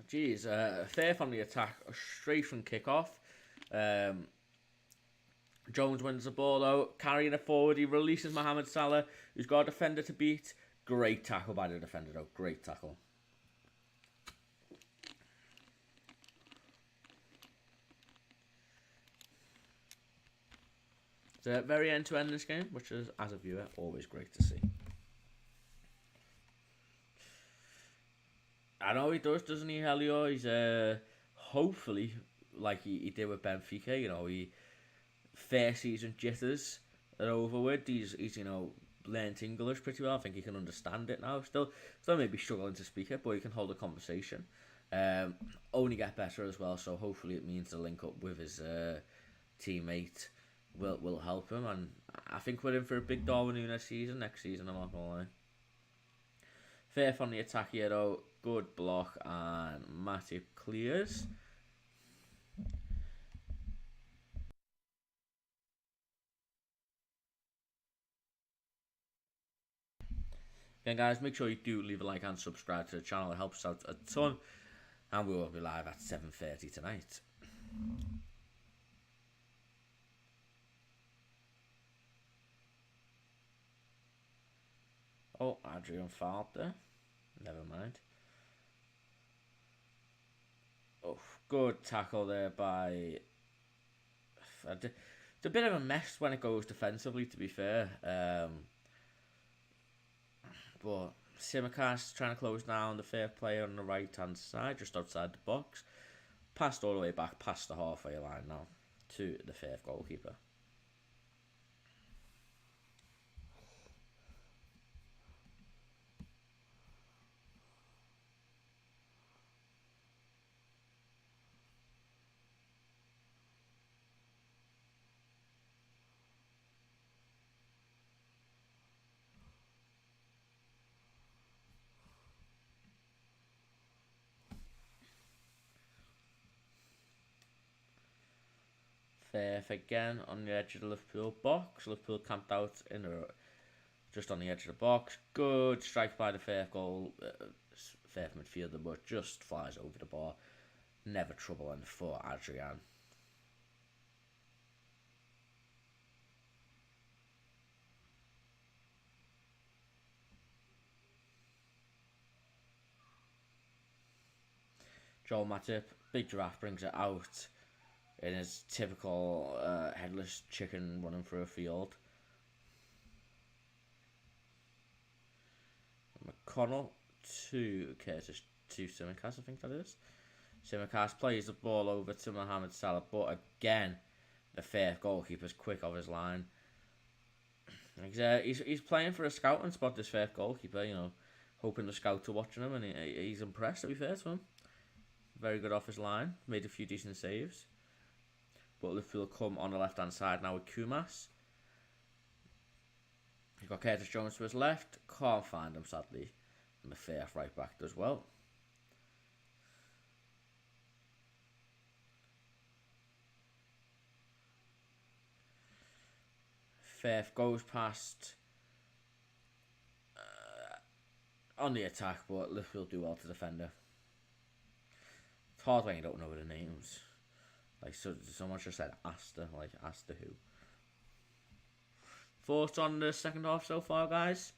Jeez, Furth on the attack, straight from kickoff. Jones wins the ball out, carrying it forward. He releases Mohamed Salah, who's got a defender to beat. Great tackle by the defender, though. Great tackle. It's a very end-to-end this game, which is, as a viewer, always great to see. I know he does, doesn't he, Helio? He's hopefully, like he did with Benfica, he first season jitters are over with. He's learned English pretty well. I think he can understand it now. Still maybe struggling to speak it, but he can hold a conversation. Only get better as well, so hopefully it means the link up with his teammate will help him. And I think we're in for a big Darwin Núñez season next season, I'm not gonna lie. Furth on the attack here though. Good block, and Matip clears. Again, guys, make sure you do leave a like and subscribe to the channel. It helps out a ton. And we will be live at 7:30 tonight. Oh, Adrian fouled there. Never mind. Oh, good tackle there by... It's a bit of a mess when it goes defensively, to be fair. But Simicast trying to close down the Furth player on the right-hand side, just outside the box. Passed all the way back past the halfway line now to the Furth goalkeeper. Furth again on the edge of the Liverpool box. Liverpool camped out just on the edge of the box. Good strike by the Furth Furth midfielder, but just flies over the bar. Never troubling for Adrian. Joel Matip, big giraffe, brings it out in his typical headless chicken running through a field. McConnell to Curtis to Simicast, I think that is. Simicast plays the ball over to Mohamed Salah, but again, the Furth goalkeeper's quick off his line. He's playing for a scouting spot, this Furth goalkeeper, hoping the scouts are watching him, and he's impressed, to be fair to him. Very good off his line, made a few decent saves. But Liverpool come on the left-hand side now with Kumas. You've got Curtis Jones to his left. Can't find him, sadly. And the Furth right back does well. Furth goes past on the attack, but Liverpool do well to defend her. It's hard when you don't know the names. Like, so someone just said Asta, like Asta who. Thoughts on the second half so far, guys?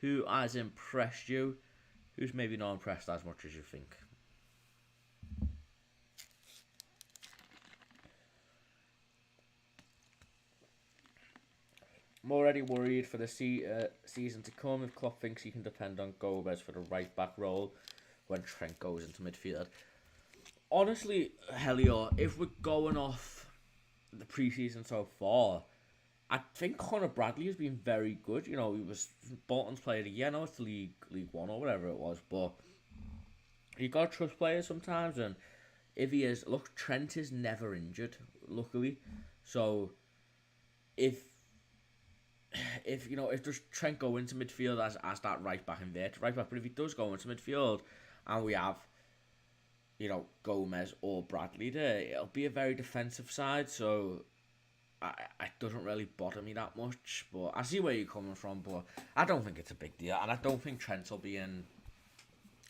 Who has impressed you? Who's maybe not impressed as much as you think? I'm already worried for the season to come if Klopp thinks he can depend on Gomez for the right back role when Trent goes into midfield. Honestly, Helio, if we're going off the pre-season so far, I think Conor Bradley has been very good. You know, he was Bolton's player of the year. I know it's League One or whatever it was, but you got to trust players sometimes. And if he is, look, Trent is never injured, luckily. So if you know, if does Trent go into midfield as that right back inverted right back, but if he does go into midfield and we have, you know, Gomez or Bradley there, it'll be a very defensive side. So it doesn't really bother me that much. But I see where you're coming from, but I don't think it's a big deal, and I don't think Trent will be in.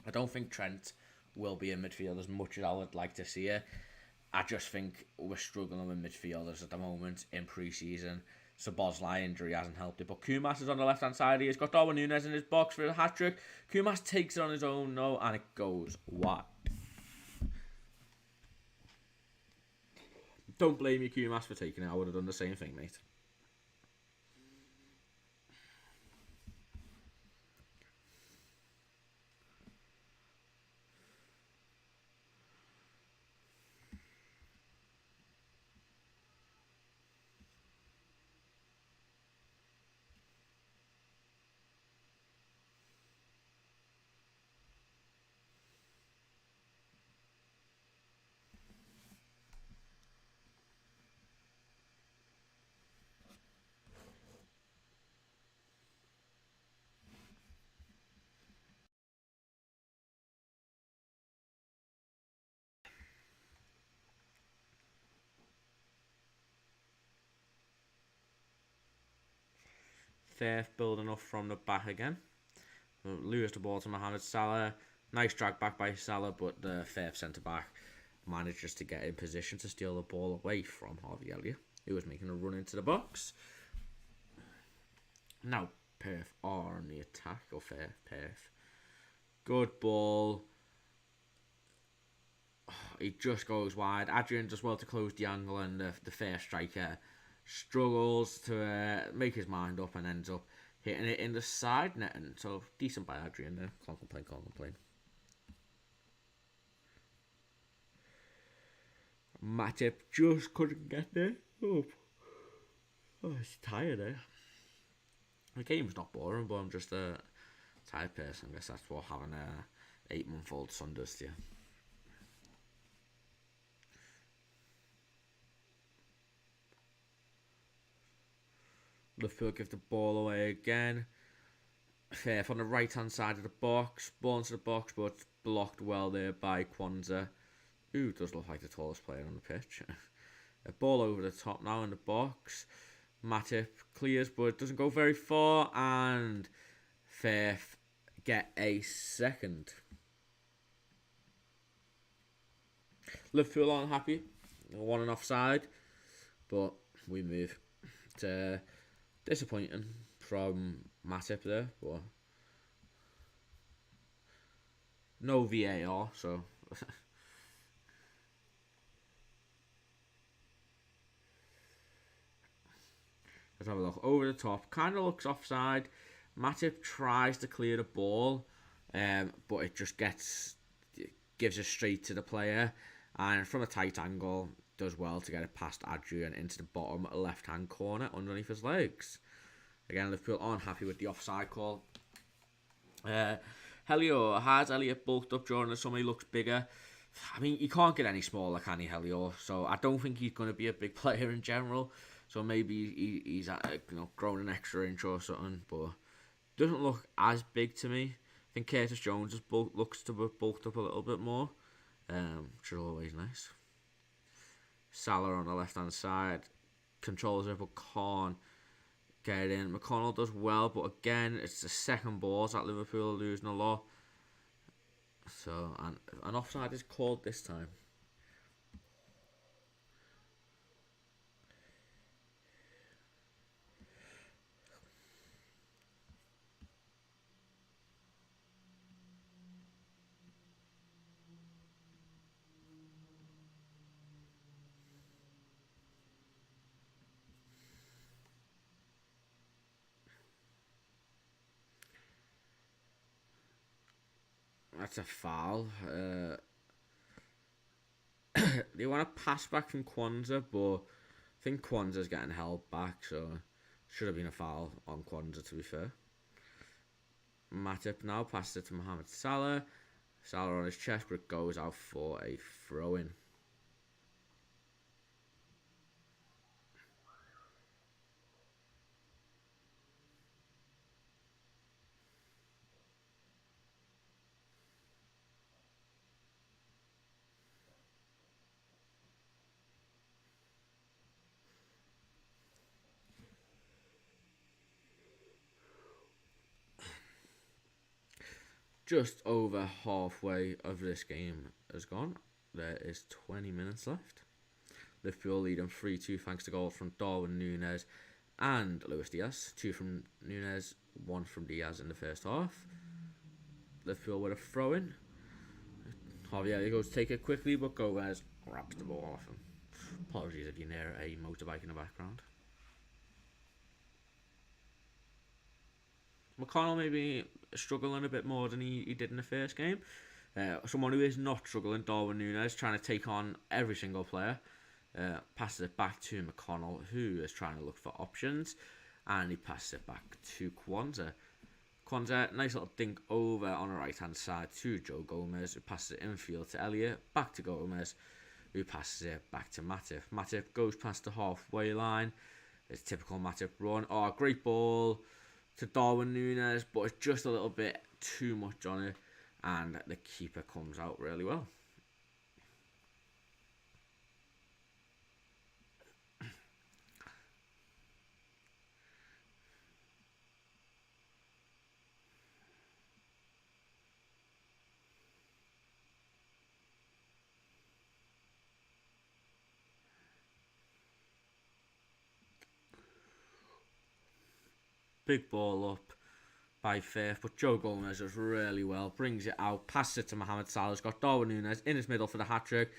I don't think Trent will be in midfield as much as I would like to see it. I just think we're struggling with midfielders at the moment in pre-season. Szoboszlai injury hasn't helped it. But Kumas is on the left-hand side. He's got Darwin Núñez in his box for a hat-trick. Kumas takes it on his own, no, and it goes wide. Don't blame you, Kumas, for taking it. I would have done the same thing, mate. Furth building up from the back again. Lose the ball to Mohamed Salah. Nice drag back by Salah, but the Furth centre-back manages to get in position to steal the ball away from Harvey Elliott, who was making a run into the box. Now, Perth are on the attack, or Perth. Good ball. He just goes wide. Adrian does well to close the angle, and the Furth striker struggles to make his mind up and ends up hitting it in the side net. And so, decent by Adrian there. Can't complain. Matip just couldn't get there. Oh, he's tired there. The game's not boring, but I'm just a tired person. I guess that's what having a 8-month-old son does to you. Liverpool give the ball away again. Furth on the right hand side of the box. Ball into the box, but blocked well there by Kwanzaa. Who does look like the tallest player on the pitch. A ball over the top now in the box. Matip clears, but it doesn't go very far. And Furth get a second. Liverpool aren't happy. 1 and offside. But we move. It's disappointing from Matip there. But no VAR, so... Let's have a look. Over the top. Kind of looks offside. Matip tries to clear the ball, but it just gives it straight to the player. And from a tight angle, does well to get it past Adrian into the bottom left-hand corner underneath his legs. Again, Liverpool aren't happy with the offside call. Helio has Elliott bulked up during the summer. He looks bigger. I mean, he can't get any smaller, can he, Helio? So I don't think he's going to be a big player in general. So maybe he's grown an extra inch or something, but doesn't look as big to me. I think Curtis Jones looks to be bulked up a little bit more, which is always nice. Salah on the left hand side controls it, but can't get it in. McConnell does well, but again, it's the second balls that Liverpool are losing a lot. So, and an offside is called this time. That's a foul. They want to pass back from Kwanzaa, but think Kwanzaa's getting held back, so should have been a foul on Kwanzaa, to be fair. Matip now passes it to Mohamed Salah. Salah on his chest, but it goes out for a throw-in. Just over halfway of this game has gone. There is 20 minutes left. Liverpool leading 3-2 thanks to goals from Darwin Núñez and Luis Diaz. 2 from Núñez, 1 from Diaz in the first half. Liverpool with a throw-in. Javier goes to take it quickly, but Gomez grabs the ball off him. Apologies if you hear a motorbike in the background. McConnell maybe struggling a bit more than he did in the first game. Someone who is not struggling, Darwin Núñez, trying to take on every single player. Passes it back to McConnell, who is trying to look for options. And he passes it back to Kwanzaa. Kwanzaa, nice little dink over on the right-hand side to Joe Gomez, who passes it infield to Elliott. Back to Gomez, who passes it back to Matip. Matip goes past the halfway line. It's typical Matip run. Oh, great ball to Darwin Núñez, but it's just a little bit too much on it, and the keeper comes out really well. Big ball up by Furth, but Joe Gomez does really well. Brings it out, passes it to Mohamed Salah. He's got Darwin Núñez in his middle for the hat-trick.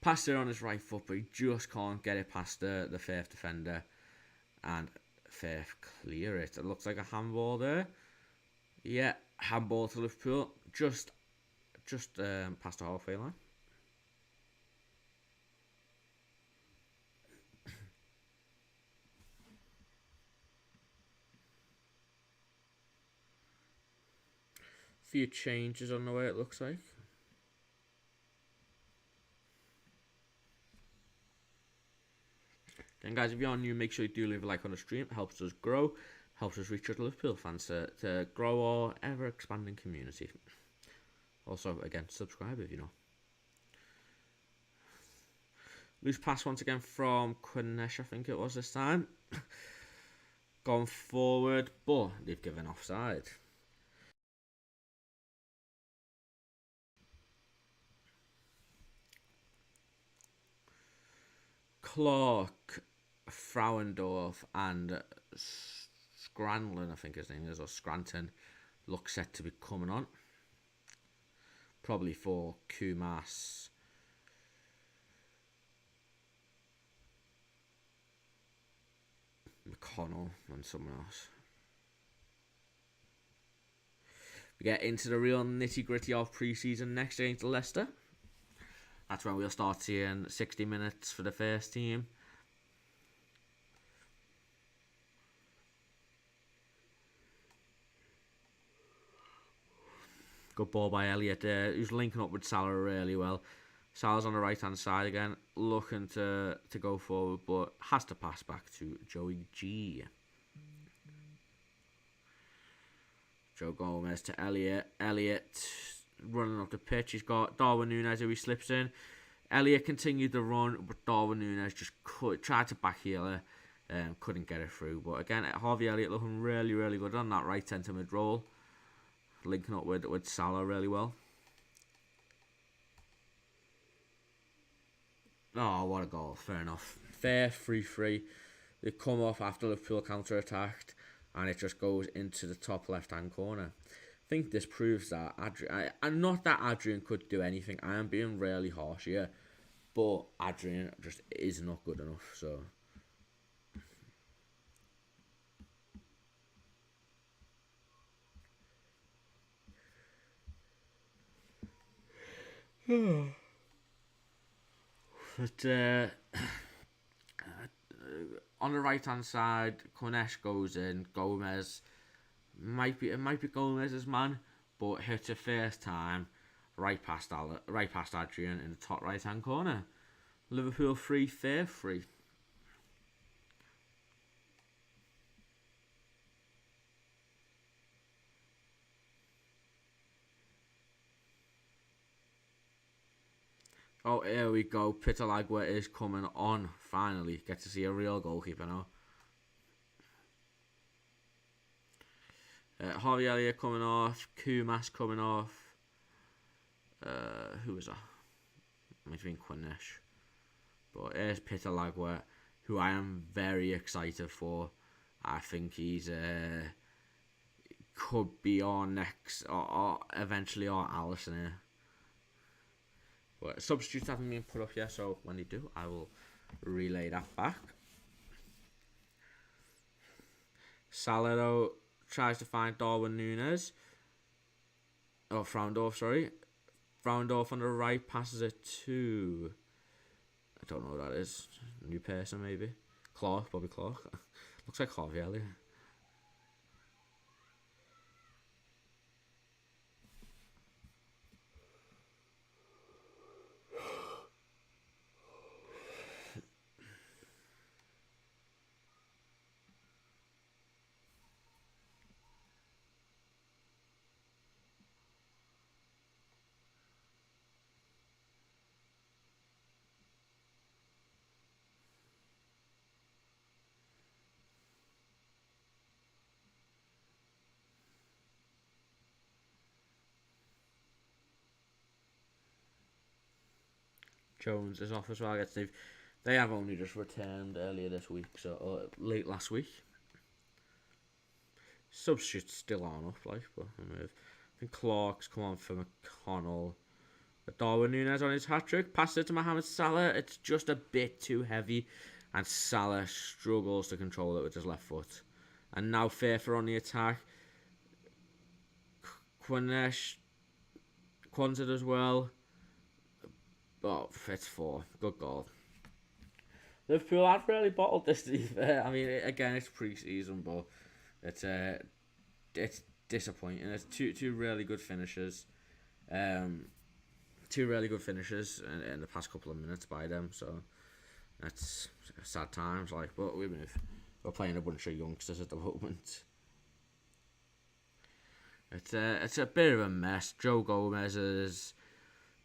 Passes it on his right foot, but he just can't get it past the Furth defender. And Furth clear it. It looks like a handball there. Yeah, handball to Liverpool. Just past the halfway line. Few changes on the way, it looks like. Then guys, if you're new, make sure you do leave a like on the stream. It helps us grow, helps us reach out to Liverpool fans to grow our ever expanding community. Also, again, subscribe if you know. Loose pass once again from Quinesh, I think it was this time. Gone forward, but they've given offside. Clark, Frauendorf and Scranlin, I think his name is, or Scranton, look set to be coming on. Probably for Kumas. McConnell and someone else. We get into the real nitty-gritty of pre-season next against Leicester. That's when we'll start seeing 60 minutes for the first team. Good ball by Elliott there, who's linking up with Salah really well. Salah's on the right-hand side again, looking to go forward, but has to pass back to Joey G. Joe Gomez to Elliott. Elliott running up the pitch. He's got Darwin Núñez who he slips in. Elliott continued the run, but Darwin Núñez just tried to back heel her. Couldn't get it through. But again, Harvey Elliott looking really, really good on that right centre mid roll. Linking up with Salah really well. Oh, what a goal. Fair enough. Fair, 3-3. They come off after Liverpool counter-attacked, and it just goes into the top left-hand corner. I think this proves that and not that Adrian could do anything. I am being really harsh here, but Adrian just is not good enough. So but on the right hand side, Cornesh goes in. Gomez might be Gomez's man, but hits it first time right past Adrian in the top right hand corner. Liverpool 3, Furth 3. Oh, here we go. Pitalagua is coming on. Finally, get to see a real goalkeeper now. Harvey Elliott coming off. Kumas coming off. Who was that? Might have been Cornesh. But here's Pitalagua, who I am very excited for. I think he's could be our next, or eventually our Alisson here. But substitutes haven't been put up yet, so when they do, I will relay that back. Salado tries to find Darwin Núñez. Oh, Frauendorf, sorry. Frauendorf on the right, passes it to... I don't know who that is. New person, maybe. Clark, Bobby Clark. Looks like Harvey Elliott. Jones is off as well. I guess they have only just returned earlier this week, or late last week. Substitutes still aren't up, but I think Clark's come on for McConnell. Darwin Núñez on his hat-trick, passes it to Mohamed Salah. It's just a bit too heavy, and Salah struggles to control it with his left foot. And now Furth on the attack. Quansah as well. Oh, it's 4. Good goal. Liverpool have really bottled this, to be fair. I mean, again, it's pre-season, but it's disappointing. It's two really good finishes. Two really good finishes in the past couple of minutes by them. So that's sad times. But we're playing a bunch of youngsters at the moment. It's a bit of a mess. Joe Gomez is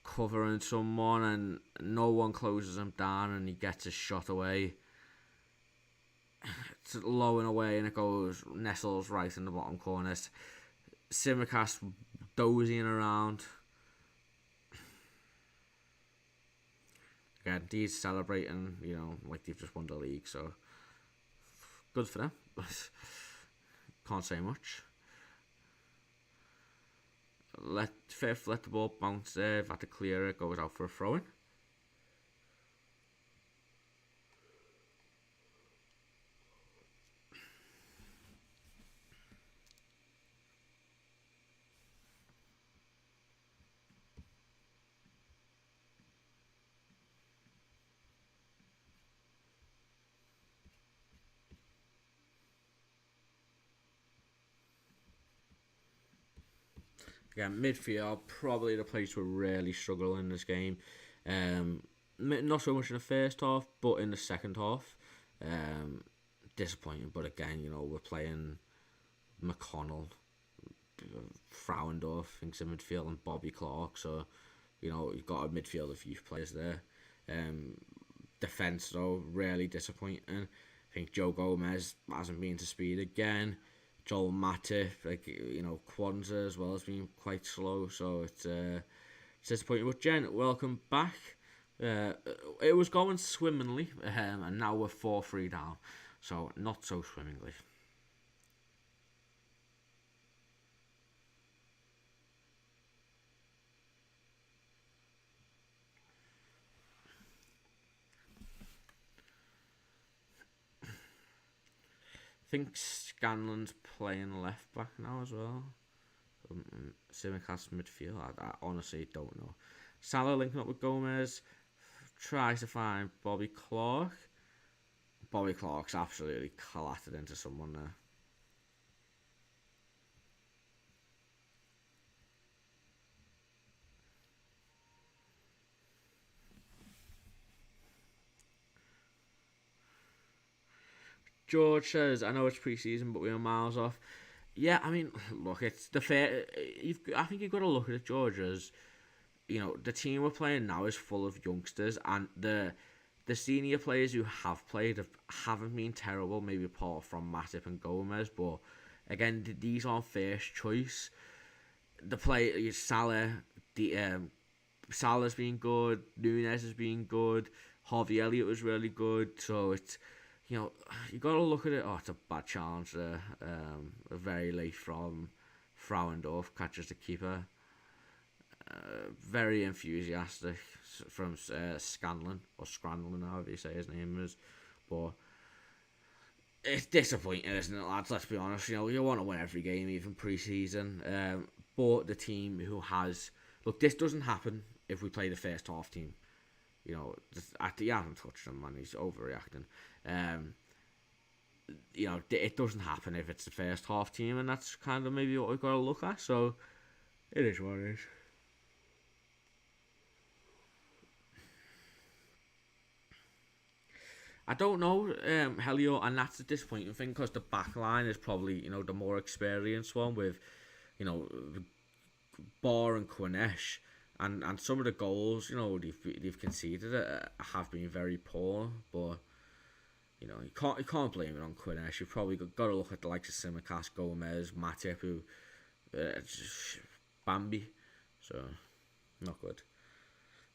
covering someone and no one closes him down and he gets his shot away. It's low and away and it nestles right in the bottom corner. Simicast dozing around. Again, these celebrating, like they've just won the league, so good for them. Can't say much. Furth let the ball bounce there. If I had to clear it, goes out for a throw-in. Again, midfield, probably the place we're really struggling in this game. Not so much in the first half, but in the second half. Disappointing, but again, we're playing McConnell, Frauendorf, thinks in midfield, and Bobby Clark. So, you've got a midfield of youth players there. Defence, though, really disappointing. I think Joe Gomez hasn't been to speed again. Joel Matip, Quansah as well has been quite slow, so it's disappointing. But Jen, welcome back. It was going swimmingly, and now we're 4-3 down, so not so swimmingly. I think Scanlon's playing left back now as well. Simicast midfield. I honestly don't know. Salah linking up with Gomez. Tries to find Bobby Clark. Bobby Clark's absolutely collapsed into someone there. George says, I know it's pre-season, but we are miles off. Yeah, I mean, look, it's the fair. I think you've got to look at it, George, as, you know, the team we're playing now is full of youngsters, and the senior players who have played haven't been terrible, maybe apart from Matip and Gomez, but again, these aren't first choice. The player, Salah's been good, Nunes has been good, Harvey Elliott was really good, so it's, you know, you got to look at it. Oh, it's a bad challenge there. Very late from Frauendorf, catches the keeper. Very enthusiastic from Scanlon, or Scranlon, however you say his name is. But it's disappointing, isn't it, lads? Let's be honest. You know, you want to win every game, even pre-season. But the team who has... Look, this doesn't happen if we play the first half team. You know, you haven't touched him, man. He's overreacting. You know, it doesn't happen if it's the first half team, and that's kind of maybe what we've got to look at. So, it is what it is. I don't know, Helio, and that's the disappointing thing, because the back line is probably, you know, the more experienced one with, you know, Barr and Quinesh, and some of the goals, you know, they've conceded have been very poor, but, you know, you can't blame it on Quinesh. You've probably got to look at the likes of Simicast, Gomez, Matip, who, Bambi, so, not good.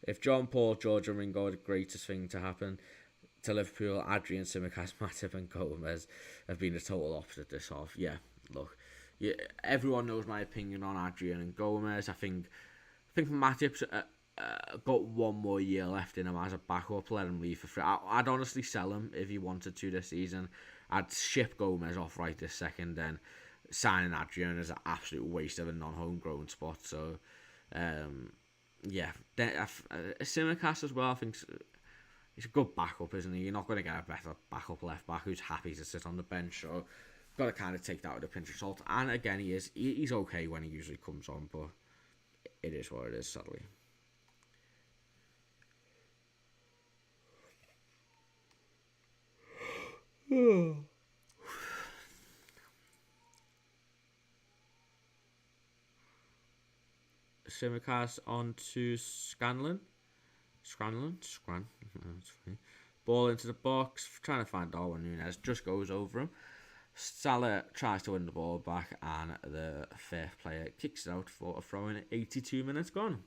If John Paul, George and Ringo are the greatest thing to happen to Liverpool, Adrian, Simicast, Matip and Gomez have been the total opposite this half. Yeah, look, yeah, everyone knows my opinion on Adrian and Gomez. I think Matip's got one more year left in him as a backup. Let him leave for free. I'd honestly sell him if he wanted to this season. I'd ship Gomez off right this second. Then signing Adrian is an absolute waste of a non-homegrown spot. So, yeah, Simicast as well. I think he's a good backup, isn't he? You're not going to get a better backup left back who's happy to sit on the bench. So, got to kind of take that with a pinch of salt. And again, he's okay when he usually comes on, but it is what it is, sadly. Simicast on to Scanlon. That's funny. Ball into the box, trying to find Darwin Nunes, just goes over him. Salah tries to win the ball back, and the Furth player kicks it out for a throw in at 82 minutes gone.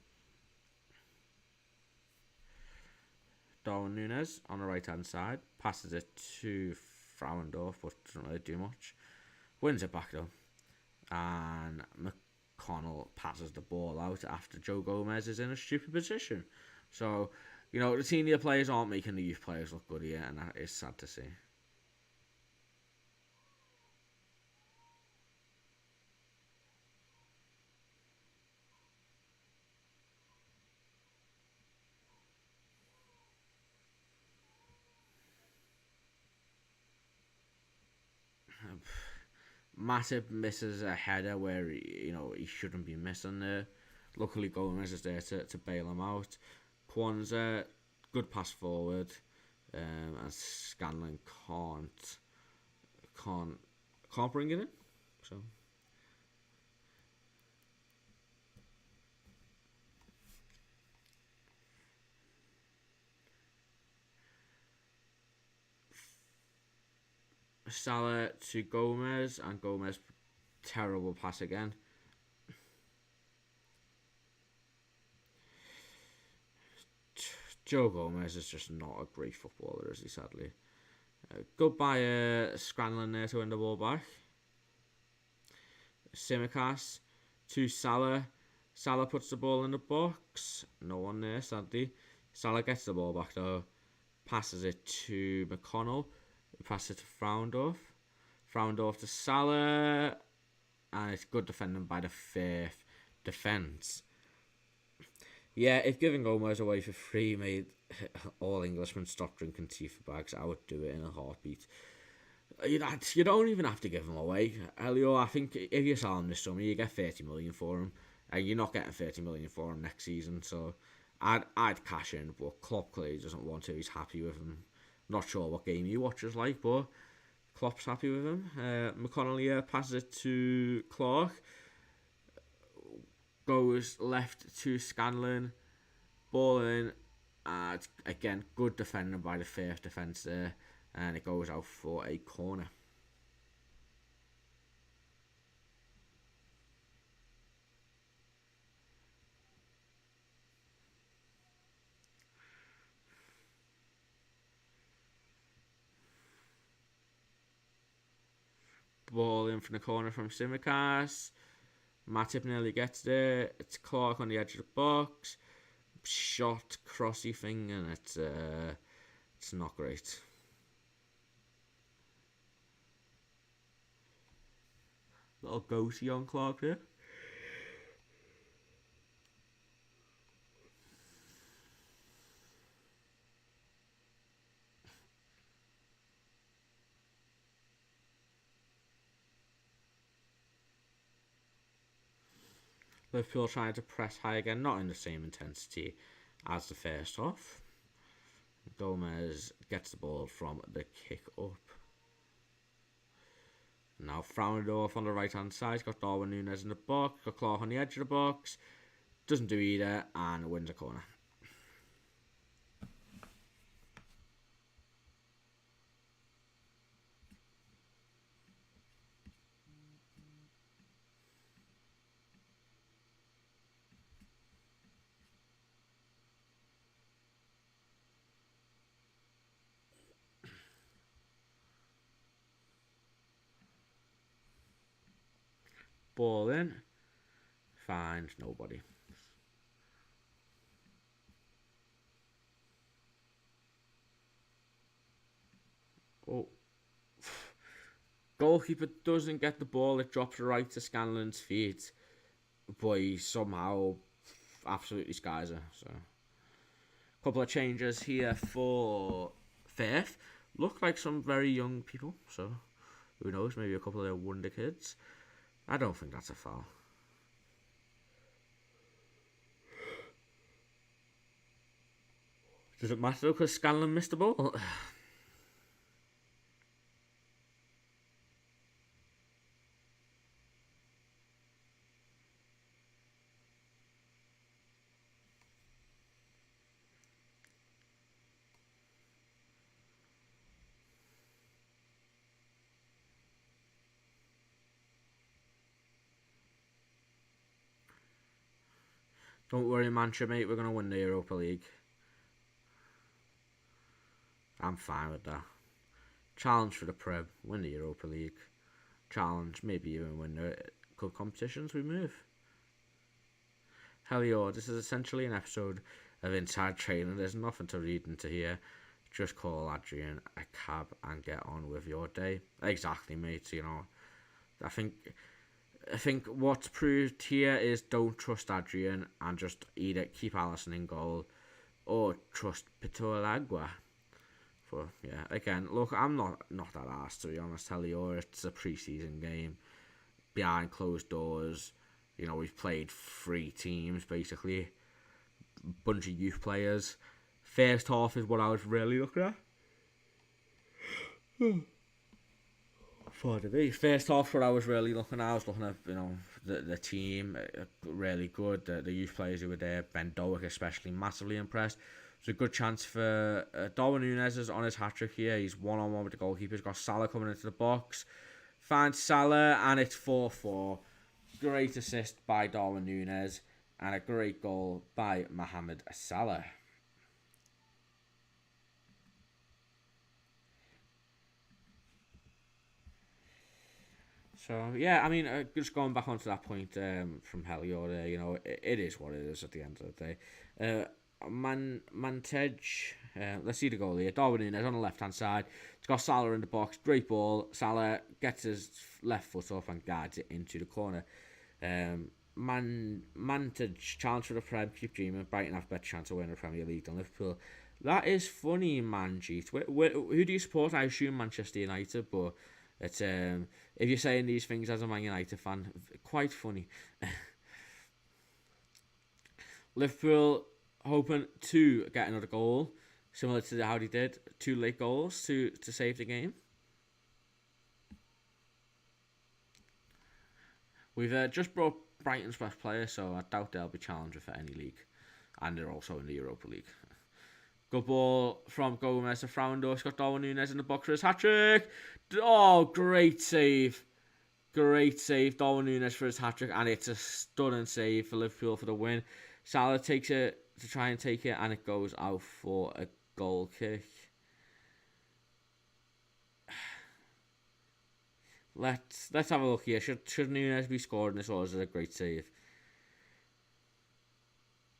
Darwin Nunes on the right hand side, passes it to Frauendorf, but doesn't really do much. Wins it back though, and McConnell passes the ball out after Joe Gomez is in a stupid position. So, you know, the senior players aren't making the youth players look good here, and that is sad to see. Matip misses a header where he shouldn't be missing there. Luckily, Gomez is there to bail him out. Kwanzaa, good pass forward, and Scanlon can't bring it in. So Salah to Gomez, and Gomez, terrible pass again. Joe Gomez is just not a great footballer, is he, sadly. Goodbye, Scranlon there to win the ball back. Simicast to Salah. Salah puts the ball in the box. No one there, sadly. Salah gets the ball back though. Passes it to McConnell. He passes it to Frauendorf. Frauendorf to Salah. And it's good defending by the Furth defence. Yeah, if giving Gomez away for free made all Englishmen stop drinking tea for bags, I would do it in a heartbeat. You don't even have to give him away. Elio, I think if you sell him this summer, you get 30 million for him. And you're not getting 30 million for him next season, so I'd cash in, but Klopp clearly doesn't want to. He's happy with him. Not sure what game he watches like, but Klopp's happy with him. McConnell passes it to Clark. Goes left to Scanlon. Ball in. Again, good defending by the Furth defence there. And it goes out for a corner. Ball in from the corner from Simicast. Matip nearly gets there. It's Clark on the edge of the box. Shot, crossy thing, and it's not great. Little goatee on Clark there. Liverpool trying to press high again, not in the same intensity as the first half. Gomez gets the ball from the kick up. Now Frauendorf on the right hand side. Got Darwin Núñez in the box. Got Clark on the edge of the box. Doesn't do either and wins a corner. Ball in. Finds nobody. Oh. Goalkeeper doesn't get the ball. It drops right to Scanlon's feet. But he somehow absolutely skies her. So, a couple of changes here for Furth. Look like some very young people. So, who knows? Maybe a couple of their wonder kids. I don't think that's a foul. Does it matter because Scanlon missed the ball? Don't worry, Manchester, mate. We're going to win the Europa League. I'm fine with that. Challenge for the Prem. Win the Europa League. Challenge, maybe even win the cup competitions. We move. Hell yeah, this is essentially an episode of Inside Training. There's nothing to read into here. Just call Adrian a cab and get on with your day. Exactly, mate. You know, I think what's proved here is don't trust Adrian and just either keep Alisson in goal or trust Pitualagua. But yeah, again, look, I'm not that arsed, to be honest. Tell you, it's a pre-season game behind closed doors. You know, we've played 3 teams basically, bunch of youth players. First half is what I was really looking at. First half, what I was really looking at, I was looking at, you know, the team, really good. The youth players who were there, Ben Doak especially, massively impressed. It's a good chance for Darwin Núñez is on his hat-trick here. He's one-on-one with the goalkeeper. He's got Salah coming into the box. Finds Salah, and it's 4-4. Great assist by Darwin Núñez, and a great goal by Mohamed Salah. So, yeah, I mean, just going back onto that point from Helio there, you know, it is what it is at the end of the day. Mantej, let's see the goal here. Darwin Núñez on the left-hand side. It's got Salah in the box. Great ball. Salah gets his left foot up and guides it into the corner. Man to challenge for the Prem, keep dreaming. Brighton have a better chance of winning the Premier League than Liverpool. That is funny, Manjeet. Who do you support? I assume Manchester United, but it's if you're saying these things as a Man United fan, quite funny. Liverpool hoping to get another goal, similar to how they did 2 late goals to save the game. We've just brought Brighton's best player, so I doubt they'll be challenging for any league, and they're also in the Europa League. Good ball from Gomez to Frauendorf. Got Darwin Núñez in the box for his hat-trick. Oh, great save. Great save. Darwin Núñez for his hat-trick. And it's a stunning save for Liverpool for the win. Salah takes it to try and take it. And it goes out for a goal kick. Let's have a look here. Should Núñez be scoring this, or is it a great save?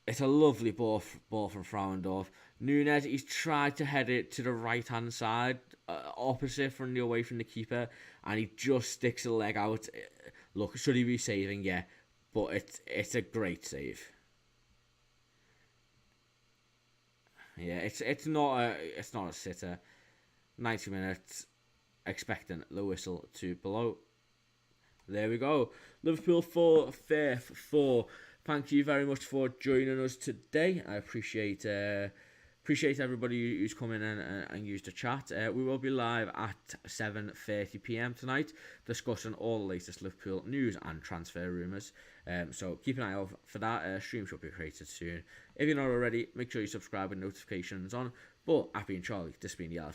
It's a lovely ball from Frauendorf. Núñez, he's tried to head it to the right-hand side, opposite from the away from the keeper, and he just sticks a leg out. Look, should he be saving? Yeah, but it's a great save. Yeah, it's not a sitter. 90 minutes, expecting the whistle to blow. There we go. Liverpool 4, Furth 4. Thank you very much for joining us today. I appreciate everybody who's come in and used the chat. We will be live at 7:30 PM tonight, discussing all the latest Liverpool news and transfer rumours. So keep an eye out for that. Stream should be created soon. If you're not already, make sure you subscribe with notifications on. But I've been Charlie, this has been the LFC